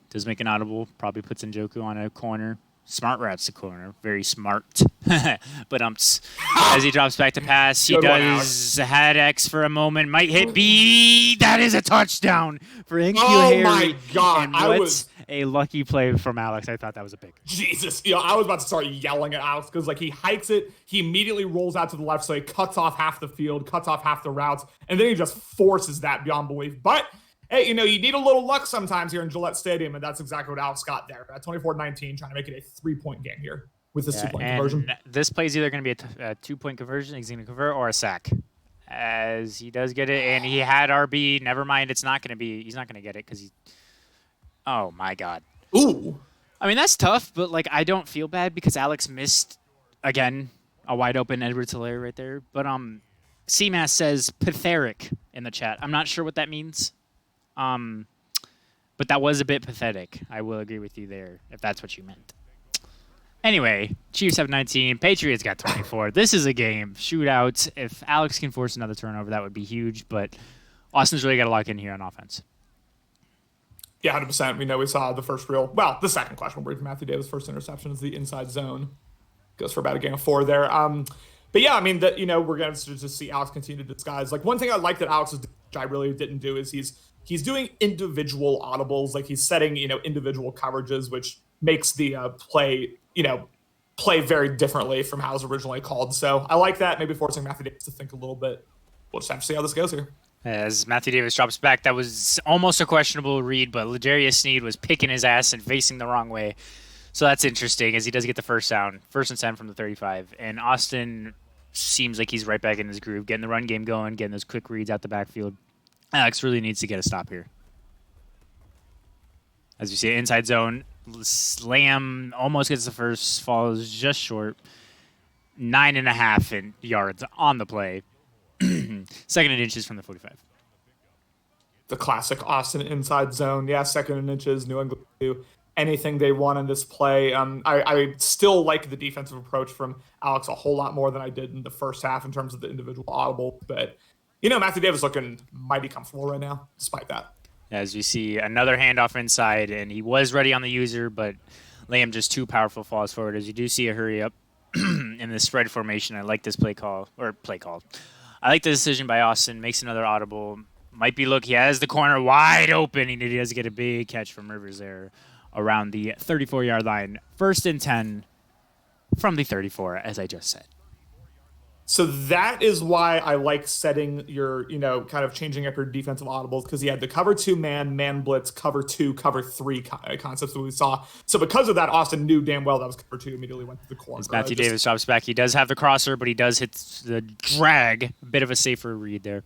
Does make an audible. Probably puts Njoku on a corner. Smart routes to corner. Very smart. But as he drops back to pass, he does head X for a moment. Might hit B. That is a touchdown for NQ Harry. Oh my God. And a lucky play from Alex. I thought that was a pick. Jesus. I was about to start yelling at Alex because he hikes it. He immediately rolls out to the left, so he cuts off half the field, cuts off half the routes, and then he just forces that beyond belief. But hey, you need a little luck sometimes here in Gillette Stadium, and that's exactly what Alex got there. At 24-19, trying to make it a 3-point game here with this 2-point conversion. This play is either going to be a 2-point conversion, he's going to convert, or a sack. As he does get it, and he had RB. Never mind, he's not going to get it because he. Oh my God. Ooh. I mean, that's tough, but I don't feel bad because Alex missed again a wide open Edwards Hilaire right there. But CMAS says pathetic in the chat. I'm not sure what that means. But that was a bit pathetic. I will agree with you there, if that's what you meant. Anyway, Chiefs have 19. Patriots got 24. This is a game. Shootout. If Alex can force another turnover, that would be huge. But Austin's really got to lock in here on offense. Yeah, 100%. We saw the second question where Matthew Davis' first interception is the inside zone. Goes for about a gain of 4 there. But yeah, we're going to just see Alex continue to disguise. One thing I like that Alex is, which I really didn't do, is he's doing individual audibles. He's setting, individual coverages, which makes the play very differently from how it was originally called. So I like that. Maybe forcing Matthew Davis to think a little bit. We'll just have to see how this goes here. As Matthew Davis drops back, that was almost a questionable read, but L'Jarius Sneed was picking his ass and facing the wrong way. So that's interesting as he does get the first down. 1st and 10 from the 35. And Austin seems like he's right back in his groove, getting the run game going, getting those quick reads out the backfield. Alex really needs to get a stop here. As you see, inside zone. Lamb almost gets the first, falls just short. 9.5 yards on the play. 2nd and inches from the 45. The classic Austin inside zone. Yeah, 2nd and inches. New England do anything they want in this play. I still like the defensive approach from Alex a whole lot more than I did in the first half in terms of the individual audible. But, Matthew Davis looking mighty comfortable right now, despite that. As we see another handoff inside, and he was ready on the user, but Lamb just too powerful falls forward. As you do see a hurry up in the spread formation. I like this play call. I like the decision by Austin. Makes another audible. Might be he has the corner wide open. He does get a big catch from Rivers there around the 34-yard line. 1st and 10 from the 34, as I just said. So that is why I like setting your, kind of changing up your defensive audibles because he had the cover two man, man blitz, cover two, cover three concepts that we saw. So because of that, Austin knew damn well that was cover two, immediately went to the corner. As Matthew Davis drops back, he does have the crosser, but he does hit the drag. A bit of a safer read there.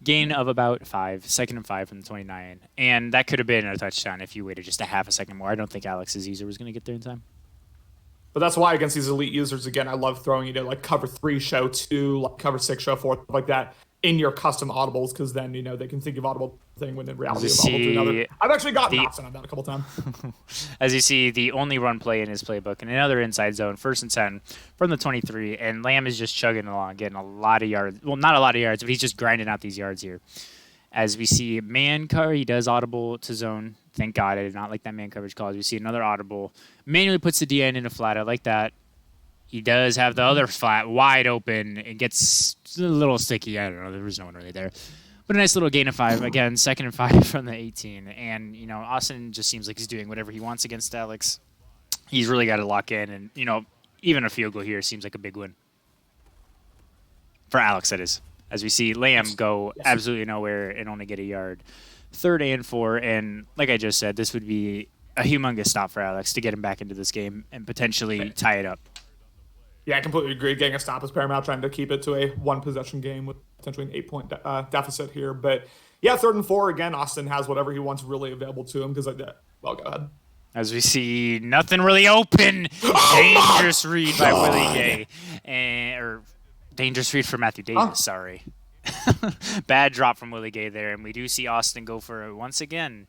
Gain of about 5, 2nd and 5 from the 29. And that could have been a touchdown if you waited just a half a second more. I don't think Alex's user was going to get there in time. But that's why against these elite users, again, I love throwing like cover 3, show 2, like cover 6, show 4, like that in your custom audibles because then, they can think of audible thing when in reality of audible to another. I've actually gotten Austin on that a couple times. As you see, the only run play in his playbook and another inside zone, 1st and 10 from the 23. And Lamb is just chugging along, getting a lot of yards. Well, not a lot of yards, but he's just grinding out these yards here. As we see man cover, he does audible to zone. Thank God I did not like that man coverage call. As we see another audible. Manually puts the DN in a flat. I like that. He does have the other flat wide open. It gets a little sticky. I don't know. There was no one really there. But a nice little gain of 5. Again, 2nd and 5 from the 18. And, Austin just seems like he's doing whatever he wants against Alex. He's really got to lock in. And, even a field goal here seems like a big win. For Alex, that is. As we see Lamb go absolutely nowhere and only get a yard. 3rd and 4, and like I just said, this would be a humongous stop for Alex to get him back into this game and potentially tie it up. Yeah, I completely agree. Getting a stop is paramount, trying to keep it to a one-possession game with potentially an 8-point deficit here. But yeah, 3rd and 4, again, Austin has whatever he wants really available to him because well, go ahead. As we see nothing really open. Dangerous read by Willie Gay. Or dangerous read for Matthew Davis, sorry. Bad drop from Willie Gay there, and we do see Austin go for it once again.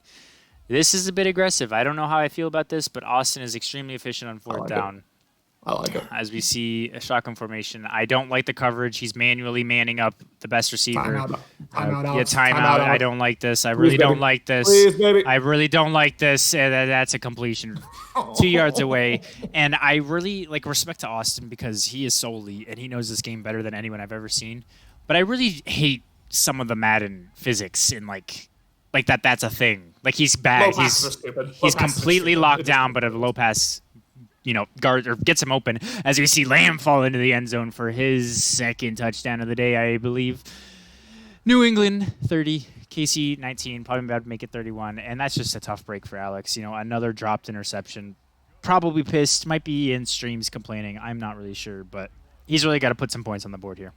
This is a bit aggressive. I don't know how I feel about this, but Austin is extremely efficient on 4th down. I like it. As we see a shotgun formation. I don't like the coverage. He's manually manning up the best receiver. Timeout. I don't like this. I really don't like this. Please, baby. I really don't like this. That's a completion. 2 yards away. And I really respect to Austin because he is so elite and he knows this game better than anyone I've ever seen. But I really hate some of the Madden physics in like that's a thing. Like he's bad. He's completely locked down, but a low pass guard or gets him open as we see Lamb fall into the end zone for his 2nd touchdown of the day, I believe. New England 30, KC 19, probably about to make it 31, and that's just a tough break for Alex. Another dropped interception. Probably pissed, might be in streams complaining. I'm not really sure, but he's really got to put some points on the board here.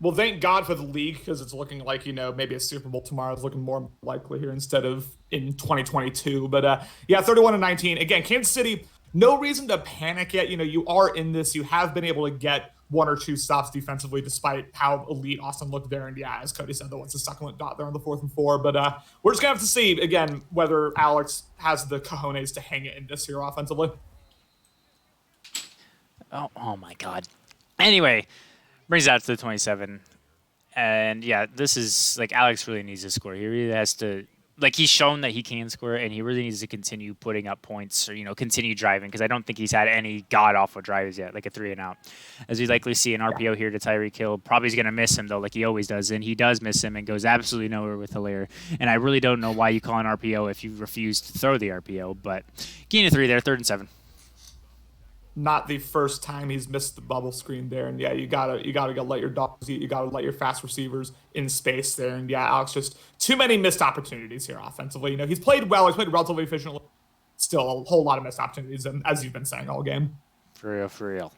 Well, thank God for the league because it's looking like, maybe a Super Bowl tomorrow is looking more likely here instead of in 2022. But, 31-19. Again, Kansas City, no reason to panic yet. You are in this. You have been able to get 1 or 2 stops defensively despite how elite Austin looked there. And, as Cody said, the one's a succulent dot there on the 4th and 4. But we're just going to have to see, again, whether Alex has the cojones to hang it in this here offensively. Oh my God. Anyway. Brings that to the 27. And, this is, Alex really needs to score. He really has to, he's shown that he can score, and he really needs to continue putting up points or, continue driving, because I don't think he's had any god-awful drives yet, like a 3-and-out. As we likely see an RPO here to Tyreek Hill. Probably is going to miss him, though, like he always does, and he does miss him and goes absolutely nowhere with Hilaire. And I really don't know why you call an RPO if you refuse to throw the RPO, but gain of 3 there, 3rd and 7. Not the first time he's missed the bubble screen there, and you gotta let your dogs eat. You gotta let your fast receivers in space there, and Alex just too many missed opportunities here offensively. He's played well, he's played relatively efficiently. Still a whole lot of missed opportunities, and as you've been saying all game. For real.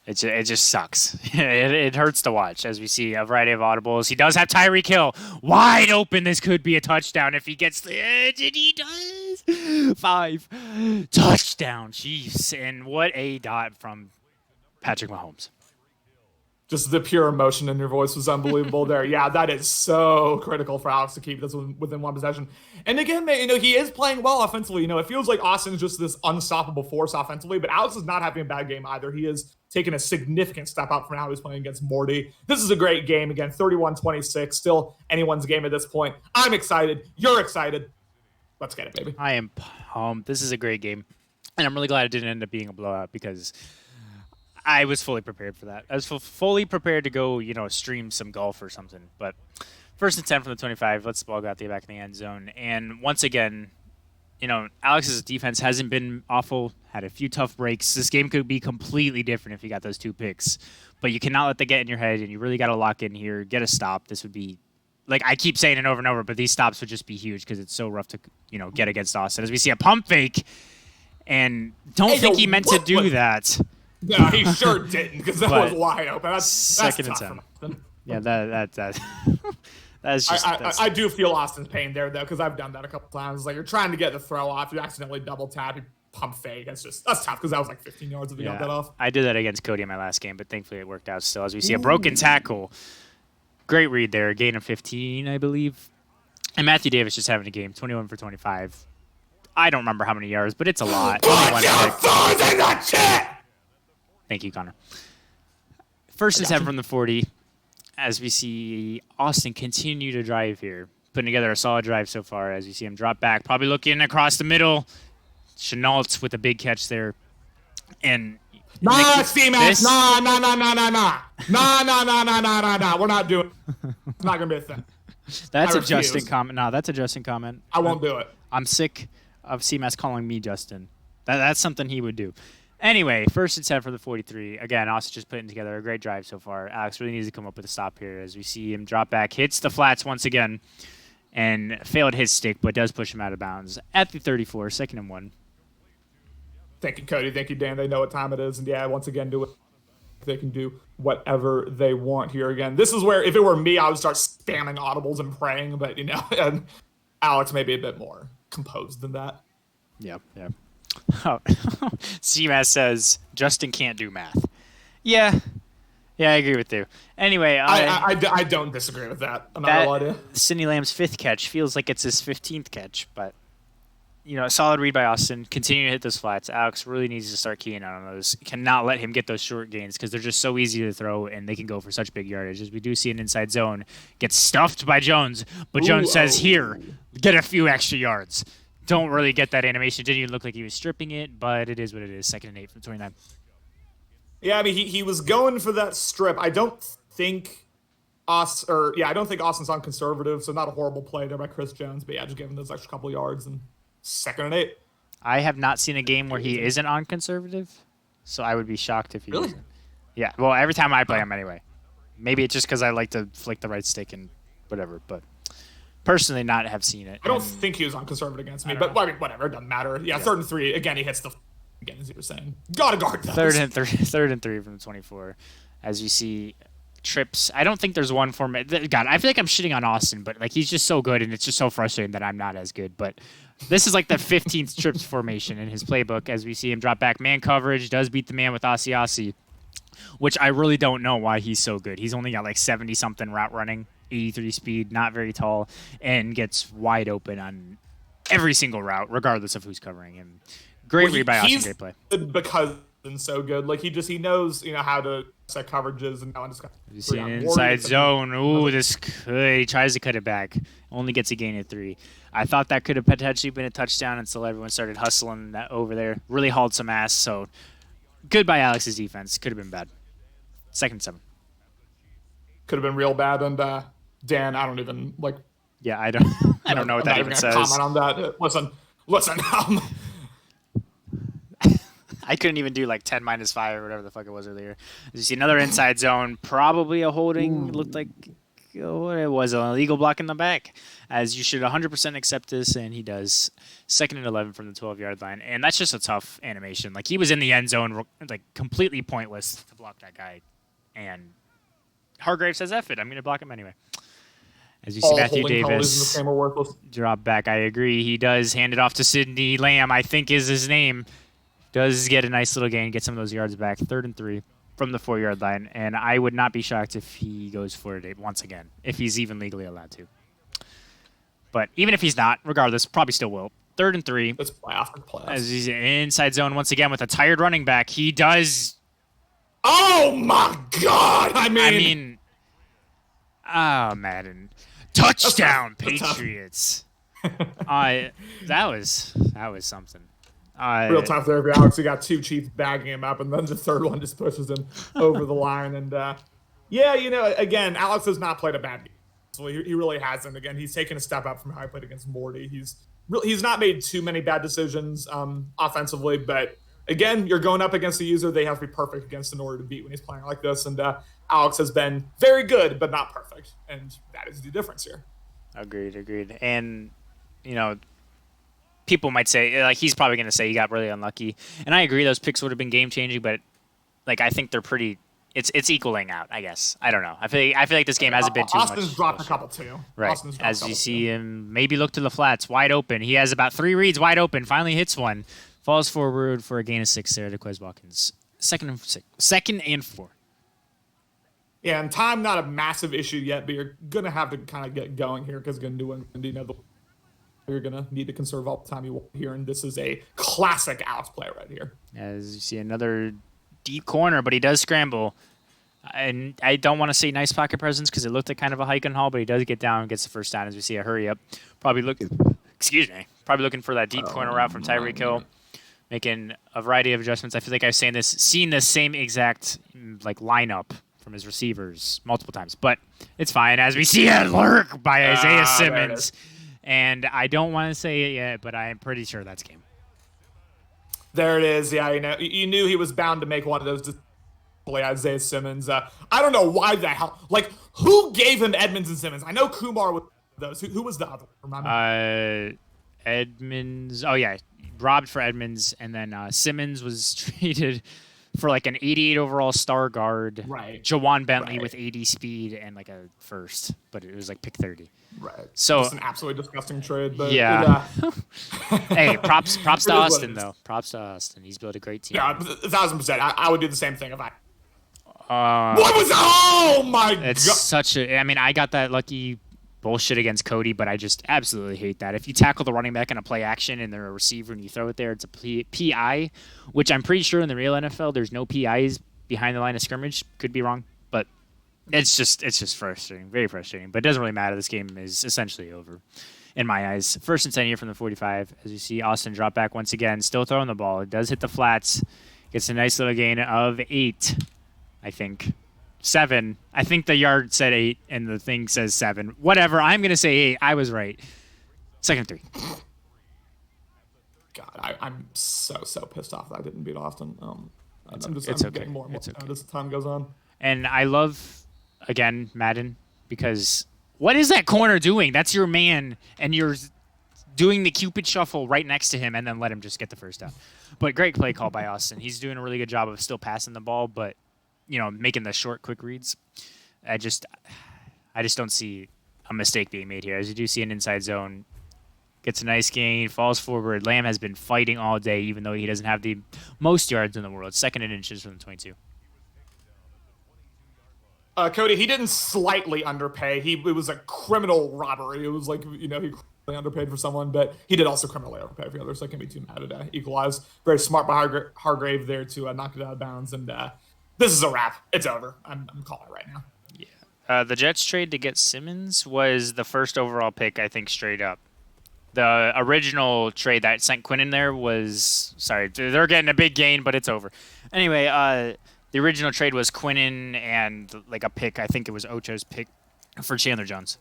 It just sucks. It hurts to watch as we see a variety of audibles. He does have Tyreek Hill wide open. This could be a touchdown if he gets the edge, and he does. 5 touchdown Chiefs, and what a dot from Patrick Mahomes. Just the pure emotion in your voice was unbelievable there. Yeah, that is so critical for Alex to keep this within 1 possession. And again, he is playing well offensively. It feels like Austin's just this unstoppable force offensively, but Alex is not having a bad game either. He is taking a significant step up from how he's playing against Morty. This is a great game. Again, 31-26, still anyone's game at this point. I'm excited. You're excited. Let's get it, baby. I am pumped. This is a great game. And I'm really glad it didn't end up being a blowout because I was fully prepared for that. I was fully prepared to go, stream some golf or something. But 1st and 10 from the 25. Let's ball got the back in the end zone. And once again, Alex's defense hasn't been awful, had a few tough breaks. This game could be completely different if you got those 2 picks. But you cannot let that get in your head, and you really got to lock in here, get a stop. This would be, like I keep saying it over and over, but these stops would just be huge because it's so rough to, get against Austin. As we see a pump fake, and don't think he meant to do that. No, he sure didn't because that was wide open. That's second and 10. Yeah, that's just. I do feel Austin's pain there though because I've done that a couple times. Like you're trying to get the throw off, you accidentally double tap, you pump fake. That's tough because that was like 15 yards if you got that off. I did that against Cody in my last game, but thankfully it worked out still. As we see a broken tackle, great read there, gain of 15, I believe. And Matthew Davis just having a game, 21 for 25. I don't remember how many yards, but it's a lot. Thank you, Connor. First and 10 from the 40. As we see Austin continue to drive here, putting together a solid drive so far. As you see him drop back, probably looking across the middle. Chenault's with a big catch there, and C-Max, nah. We're not doing. It's not gonna be a thing. That's a Justin comment. No, that's a Justin comment. I won't do it. I'm sick of C-Max calling me Justin. That's something he would do. Anyway, first and 10 for the 43. Again, Austin just putting together a great drive so far. Alex really needs to come up with a stop here as we see him drop back, hits the flats once again, and failed his stick, but does push him out of bounds at the 34, 2nd and 1. Thank you, Cody. Thank you, Dan. They know what time it is. And, once again, they can do whatever they want here again. This is where, if it were me, I would start spamming audibles and praying. But, and Alex may be a bit more composed than that. Yeah. Oh. CMAS says Justin can't do math. Yeah, I agree with you. Anyway, I don't disagree with that. I'm not gonna lie to you. Sidney Lamb's 5th catch feels like it's his 15th catch, but a solid read by Austin. Continue to hit those flats. Alex really needs to start keying out on those. Cannot let him get those short gains because they're just so easy to throw and they can go for such big yardage. As we do see an inside zone get stuffed by Jones, but Jones says, "Here, get a few extra yards." Don't really get that animation. Didn't even look like he was stripping it, but it is what it is. 2nd and 8 from 29. Yeah, I mean, he was going for that strip. I don't think Austin's on conservative, so not a horrible play there by Chris Jones. But just give him those extra couple yards and 2nd and 8. I have not seen a game where he isn't on conservative, so I would be shocked if he isn't. Yeah, well, every time I play him anyway. Maybe it's just because I like to flick the right stick and whatever, but personally not have seen it. I don't think he was on conservative against me, but I mean, whatever, it doesn't matter. Yeah, 3rd and 3. Again, he hits the again, as you were saying. Gotta guard those. 3rd and 3 from the 24. As you see trips. I don't think there's one format. God, I feel like I'm shitting on Austin, but he's just so good, and it's just so frustrating that I'm not as good. But this is like the 15th trips formation in his playbook. As we see him drop back man coverage, does beat the man with Asiasi, which I really don't know why he's so good. He's only got 70-something route running. 83 speed, not very tall, and gets wide open on every single route, regardless of who's covering him. Great read by Austin, great play. Because he's so good. He knows, how to set coverages and just got you see an inside zone. Ooh, this could. He tries to cut it back. Only gets a gain of 3. I thought that could have potentially been a touchdown until everyone started hustling that over there. Really hauled some ass, so good by Alex's defense. Could have been bad. 2nd and 7. Could have been real bad, and Dan, I don't even Yeah, I don't know what that even says. Comment on that. Listen. I couldn't even do 10 minus 5 or whatever the fuck it was earlier. You see another inside zone, probably a holding. It looked like it was an illegal block in the back. As you should 100% accept this, and he does. 2nd and 11 from the 12-yard line, and that's just a tough animation. He was in the end zone, completely pointless to block that guy, and Hargrave says, "F it, I'm going to block him anyway." As you see Matthew Davis drop back, I agree. He does hand it off to Sidney Lamb, I think is his name. Does get a nice little gain, get some of those yards back. 3rd and 3 from the 4-yard line, and I would not be shocked if he goes for it once again, if he's even legally allowed to. But even if he's not, regardless, probably still will. 3rd and 3. Let's play off the playoffs. As he's inside zone once again with a tired running back, he does. Oh my God! I mean, Madden. Touchdown, Patriots. That was something. Real tough there for Alex. He got 2 Chiefs bagging him up, and then the 3rd one just pushes him over the line. And again, Alex has not played a bad game He really hasn't. Again, he's taken a step up from how he played against Morty. He's not made too many bad decisions offensively, but again, you're going up against a user they have to be perfect against in order to beat when he's playing like this. And Alex has been very good, but not perfect, and that is the difference here. Agreed. And people might say, like, he's probably going to say he got really unlucky, and I agree. Those picks would have been game changing, but like I think they're pretty. It's equaling out, I guess. I don't know. I feel like this game hasn't been too much. Austin's dropped a couple too. Right. As you see him maybe look to the flats, wide open. He has about 3 reads wide open. Finally hits one. Falls forward for a gain of 6 there to Quez Watkins. Second and 4. Yeah, and time not a massive issue yet, but you're gonna have to kind of get going here because you're gonna need to conserve all the time you want here, and this is a classic Alex play right here. As you see another deep corner, but he does scramble. And I don't want to say nice pocket presence because it looked like kind of a hike and haul, but he does get down and gets the first down as we see a hurry up. Probably looking for that deep corner route from Tyreek Hill, making a variety of adjustments. I feel like I've seen this same exact like lineup from his receivers multiple times, but it's fine as we see a lurk by Isaiah Simmons. And I don't want to say it yet, but I am pretty sure that's game. There it is. Yeah, you knew he was bound to make one of those. Isaiah Simmons. I don't know why the hell. Like, who gave him Edmonds and Simmons? I know Kumar was those. Who was the other? Remember? Edmonds. Oh yeah, robbed for Edmonds, and then Simmons was traded for like an 88 overall star guard. Right. Jawan Bentley with 80 speed and like a first, but it was like pick 30. Right. So just an absolutely disgusting trade. But yeah. Hey, props to Austin though. Props to Austin. He's built a great team. Yeah, 1,000%. I would do the same thing if I. Oh my god! It's such a. I mean, I got that lucky bullshit against Cody, but I just absolutely hate that. If you tackle the running back in a play action and they're a receiver and you throw it there, it's a PI, which I'm pretty sure in the real NFL there's no PIs behind the line of scrimmage. Could be wrong, but it's just frustrating, very frustrating. But it doesn't really matter. This game is essentially over in my eyes. 1st and 10 here from the 45. As you see, Austin drop back once again, still throwing the ball. It does hit the flats. Gets a nice little gain of 8. I think 7. I think the yard said 8 and the thing says 7. Whatever. I'm going to say 8. I was right. 2nd and 3. God, I'm so pissed off that I didn't beat Austin. I'm getting more and more as time goes on. And I love, again, Madden, because what is that corner doing? That's your man, and you're doing the Cupid shuffle right next to him and then let him just get the first down. But great play call by Austin. He's doing a really good job of still passing the ball, but making the short, quick reads. I just don't see a mistake being made here. As you do see an inside zone, gets a nice gain, falls forward. Lamb has been fighting all day, even though he doesn't have the most yards in the world. 2nd and inches from the 22. Cody, he didn't slightly underpay. It was a criminal robbery. It was like, he criminally underpaid for someone, but he did also criminally overpay for the others, so I can't be too mad at equalize. Very smart by Hargrave there to knock it out of bounds, and this is a wrap. It's over. I'm calling it right now. Yeah. The Jets trade to get Simmons was the 1st overall pick, I think, straight up. The original trade that sent Quinn in there was... Sorry, they're getting a big gain, but it's over. Anyway, the original trade was Quinnen and like a pick. I think it was Ocho's pick for Chandler Jones.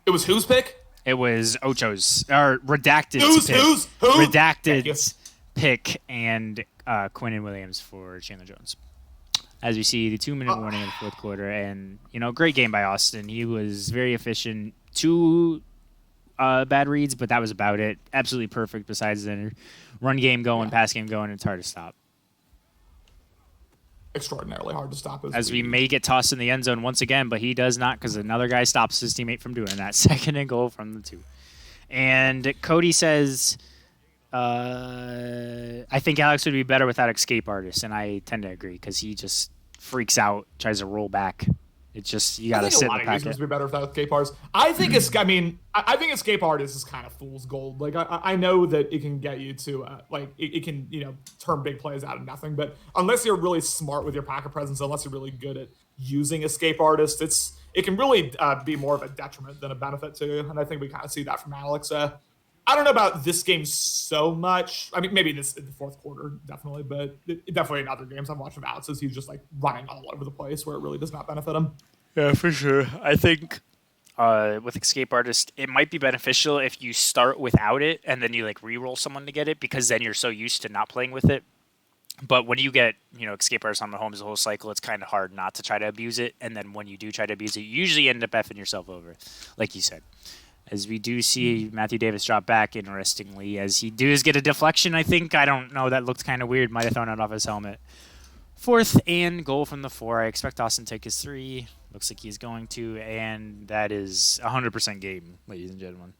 It was whose pick? It was Ocho's, or Redacted's pick. Who? Redacted's pick and Quinnen Williams for Chandler Jones. As we see, the 2-minute warning in the 4th quarter. And, great game by Austin. He was very efficient. 2 bad reads, but that was about it. Absolutely perfect besides the run game going, pass game going. It's hard to stop. Extraordinarily hard to stop. As we may get tossed in the end zone once again, but he does not because another guy stops his teammate from doing that. 2nd and goal from the 2. And Cody says... I think Alex would be better without escape artists, and I tend to agree because he just freaks out, tries to roll back. It's just you got to sit in the packet. Would be better without escape artists. I think I think escape artists is kind of fool's gold. Like I know that it can get you to it can turn big plays out of nothing, but unless you're really smart with your pocket presence, unless you're really good at using escape artists, it can really be more of a detriment than a benefit to you. And I think we kind of see that from Alex. I don't know about this game so much. I mean, maybe in the 4th quarter, definitely, but definitely in other games I've watched of Alex's, he's just like running all over the place where it really does not benefit him. Yeah, for sure. I think with Escape Artist, it might be beneficial if you start without it and then you like re-roll someone to get it, because then you're so used to not playing with it. But when you get, Escape Artist on the homes the whole cycle, it's kind of hard not to try to abuse it. And then when you do try to abuse it, you usually end up effing yourself over, like you said. As we do see Matthew Davis drop back, interestingly, as he does get a deflection, I think. I don't know. That looked kind of weird. Might have thrown it off his helmet. 4th and goal from the 4. I expect Austin to take his 3. Looks like he's going to. And that is 100% game, ladies and gentlemen.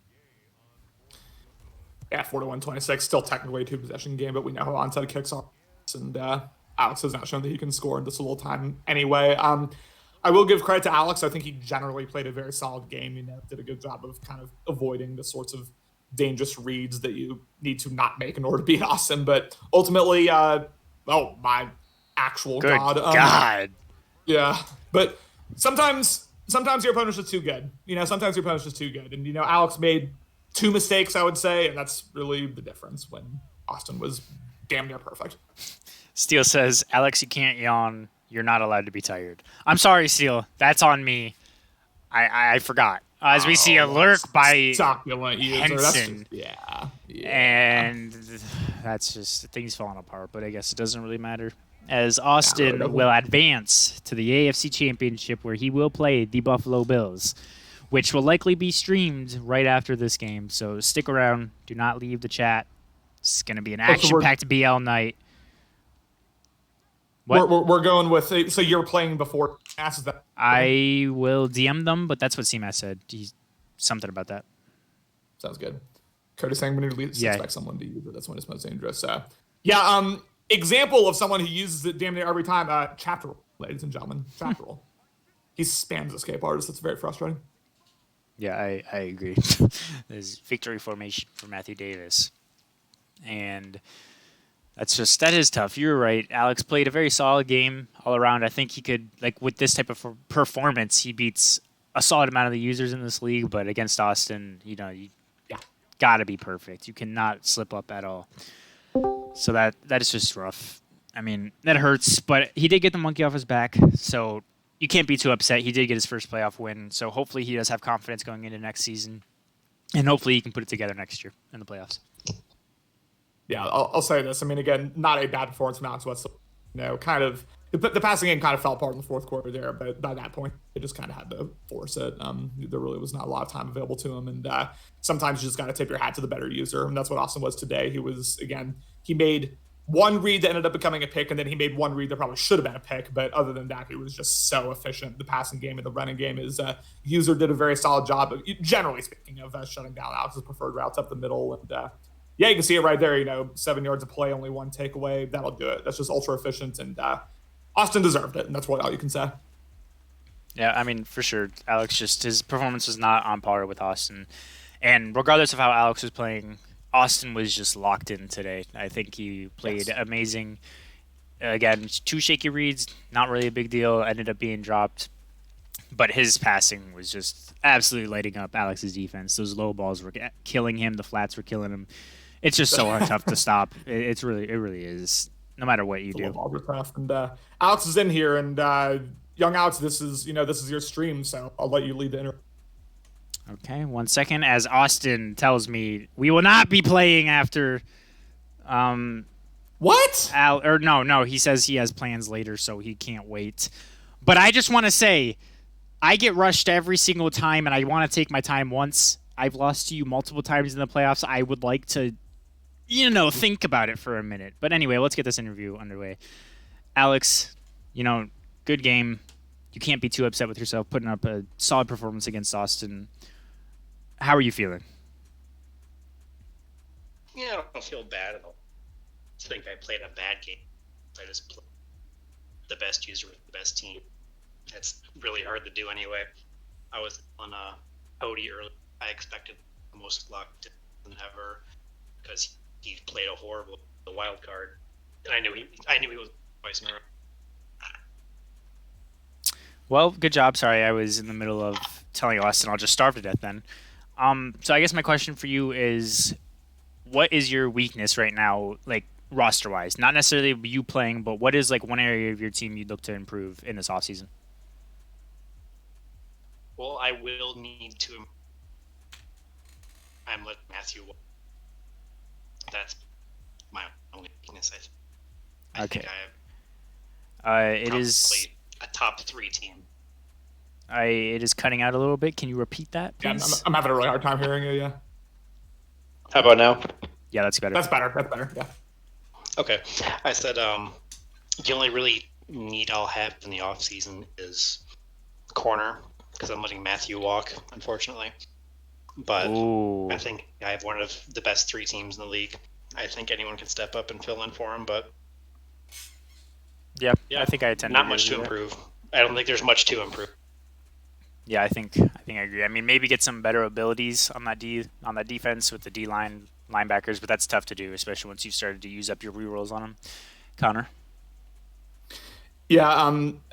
Yeah, 41-26. Still technically a 2-possession game, but we know how onside kicks are. And Alex has not shown that he can score in this little time anyway. I will give credit to Alex. I think he generally played a very solid game. Did a good job of kind of avoiding the sorts of dangerous reads that you need to not make in order to beat Austin. But ultimately, oh my actual good God. Yeah, but sometimes your opponent's just too good. Sometimes your opponent's just too good. And Alex made 2 mistakes, I would say, and that's really the difference when Austin was damn near perfect. Steele says, Alex, you can't yawn. You're not allowed to be tired. I'm sorry, Steele. That's on me. I forgot. As we see a lurk by succulent Henson. Yeah. And that's just, things falling apart, but I guess it doesn't really matter. As Austin will advance to the AFC Championship, where he will play the Buffalo Bills, which will likely be streamed right after this game. So stick around. Do not leave the chat. It's going to be an action-packed BL night. We're going with, so you're playing before asks that. I will DM them, but that's what CMAS said. Something about that. Sounds good. Cody saying we need to expect someone to use it. That's when it's most dangerous. Example of someone who uses it damn near every time. Chapter roll, ladies and gentlemen. Chapter roll. He spams Escape Artist. That's very frustrating. Yeah, I agree. There's victory formation for Matthew Davis. And that is tough. You're right. Alex played a very solid game all around. I think he could, with this type of performance, he beats a solid amount of the users in this league, but against Austin, you got to be perfect. You cannot slip up at all. So that is just rough. I mean, that hurts, but he did get the monkey off his back, so you can't be too upset. He did get his first playoff win, so hopefully he does have confidence going into next season, and hopefully he can put it together next year in the playoffs. Yeah, I'll say this. I mean, again, not a bad performance from Alex whatsoever. Kind of the passing game kind of fell apart in the fourth quarter there, but by that point, they just kind of had to force it. There really was not a lot of time available to him, and sometimes you just got to tip your hat to the better user, and that's what Austin was today. He made one read that ended up becoming a pick, and then he made one read that probably should have been a pick, but other than that, he was just so efficient. The passing game and the running game user did a very solid job, generally speaking, of shutting down Alex's preferred routes up the middle, and you can see it right there. 7 yards of play, only 1 takeaway. That'll do it. That's just ultra efficient, and Austin deserved it, and that's all you can say. Yeah, I mean, for sure. Alex, his performance was not on par with Austin. And regardless of how Alex was playing, Austin was just locked in today. I think he played amazing. Again, 2 shaky reads, not really a big deal. Ended up being dropped. But his passing was just absolutely lighting up Alex's defense. Those low balls were killing him. The flats were killing him. It's just so tough to stop. It really is. No matter what you do. And Alex is in here, and young Alex, this is your stream, so I'll let you lead the interview. Okay, 1 second. As Austin tells me, we will not be playing after. What? No. He says he has plans later, so he can't wait. But I just want to say, I get rushed every single time, and I want to take my time once. I've lost to you multiple times in the playoffs. I would like to, think about it for a minute. But anyway, let's get this interview underway. Alex, good game. You can't be too upset with yourself putting up a solid performance against Austin. How are you feeling? Yeah, I don't feel bad at all. I think I played a bad game. I just played the best user with the best team. That's really hard to do anyway. I was on Cody early. I expected the most luck ever because he played a horrible wild card, and I knew he was twice in a row. Well, good job. Sorry, I was in the middle of telling Austin I'll just starve to death then. So I guess my question for you is, what is your weakness right now, roster-wise? Not necessarily you playing, but what is, 1 area of your team you'd look to improve in this offseason? Well, I will need to. I'm with Matthew. That's my only weakness. I Okay. think I have It is. a top 3 team. It is cutting out a little bit. Can you repeat that, Yeah, please? I'm having a really hard time hearing you. Yeah, How about now? Yeah, that's better. that's better. That's better. Yeah. Okay. I said the only really need I'll have in the off season is corner because I'm letting Matthew walk, unfortunately. But Ooh. I think I have one of the best 3 teams in the league. I think anyone can step up and fill in for him, but Yeah, yeah, I think I tend to not agree much with to you there. improve. I don't think there's much to improve. Yeah, I agree. I mean, maybe get some better abilities on that defense with the D line linebackers, but that's tough to do, especially once you've started to use up your rerolls on them. Connor. Yeah,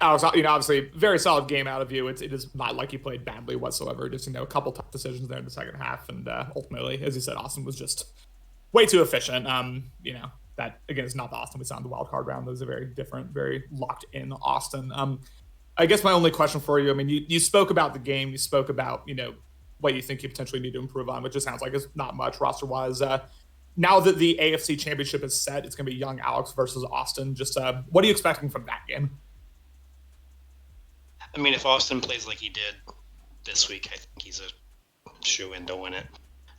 Alex, obviously, very solid game out of you. It is not like you played badly whatsoever. Just, a couple tough decisions there in the second half. And ultimately, as you said, Austin was just way too efficient. That, again, is not the Austin we saw in the wild card round. That was a very different, very locked in Austin. I guess my only question for you, I mean, you spoke about the game. You spoke about, what you think you potentially need to improve on, which just sounds like it's not much roster-wise. Now that the AFC Championship is set, it's going to be young Alex versus Austin. Just what are you expecting from that game? I mean, if Austin plays like he did this week, I think he's a shoe-in to win it.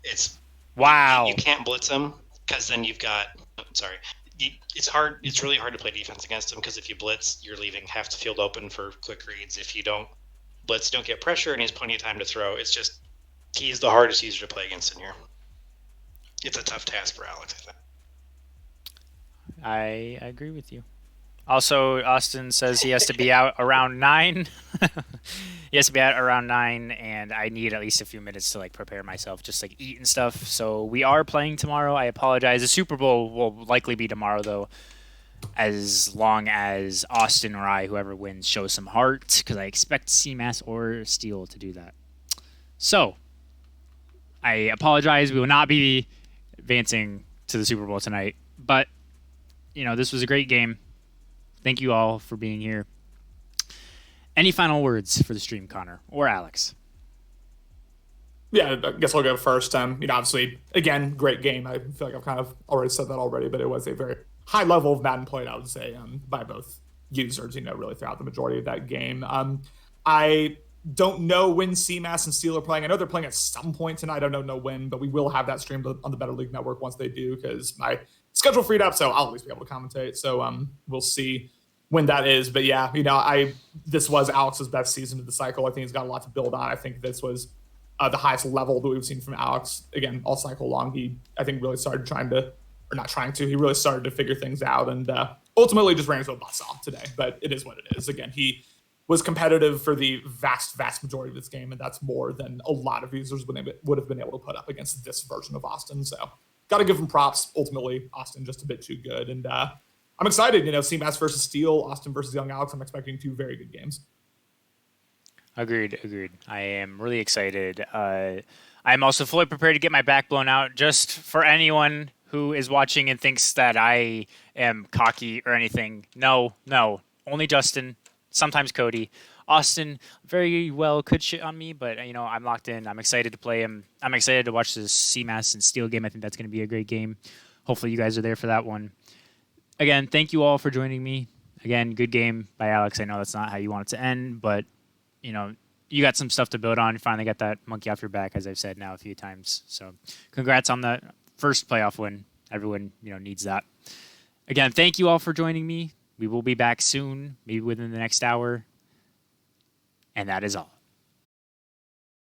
It's Wow. you can't blitz him because then you've got. Sorry, it's hard. It's really hard to play defense against him because if you blitz, you're leaving half the field open for quick reads. If you don't blitz, you don't get pressure, and he has plenty of time to throw. It's just he's the hardest user to play against in here. It's a tough task for Alex, I think. I agree with you. Also, Austin says he has to be out around 9. He has to be out around 9, and I need at least a few minutes to prepare myself, just eat and stuff. So we are playing tomorrow. I apologize. The Super Bowl will likely be tomorrow, though, as long as Austin or I, whoever wins, shows some heart, because I expect CMAS or Steel to do that. So I apologize. We will not be advancing to the Super Bowl tonight, but this was a great game. Thank you all for being here. Any final words for the stream, Connor or Alex? Yeah, I guess I'll go first. Obviously, again, great game. I feel like I've kind of already said that already, but it was a very high level of Madden played, I would say, by both users, really throughout the majority of that game. I don't know when CMAS and Steel are playing. I know they're playing at some point tonight. I don't know when, but we will have that streamed on the Better League Network once they do, because my schedule freed up, so I'll at least be able to commentate. So we'll see when that is. But yeah, this was Alex's best season of the cycle. I think he's got a lot to build on. I think this was the highest level that we've seen from Alex, again, all cycle long. He, I think, really started he really started to figure things out, and ultimately just ran into a buzzsaw today. But it is what it is. Again, he was competitive for the vast majority of this game, and that's more than a lot of users would have been able to put up against this version of Austin. So got to give him props. Ultimately, Austin just a bit too good, and I'm excited. CMAS versus Steel, Austin versus Young Alex. I'm expecting 2 very good games. Agreed. I am really excited. I'm also fully prepared to get my back blown out. Just for anyone who is watching and thinks that I am cocky or anything, no. Only Justin, sometimes Cody. Austin very well could shit on me, but I'm locked in. I'm excited to play him. I'm excited to watch this CMAS and Steel game. I think that's going to be a great game. Hopefully you guys are there for that one. Again, thank you all for joining me. Again, good game by Alex. I know that's not how you want it to end, but you got some stuff to build on. You finally got that monkey off your back, as I've said now a few times. So congrats on that first playoff win. Everyone, needs that. Again, thank you all for joining me. We will be back soon, maybe within the next hour. And that is all.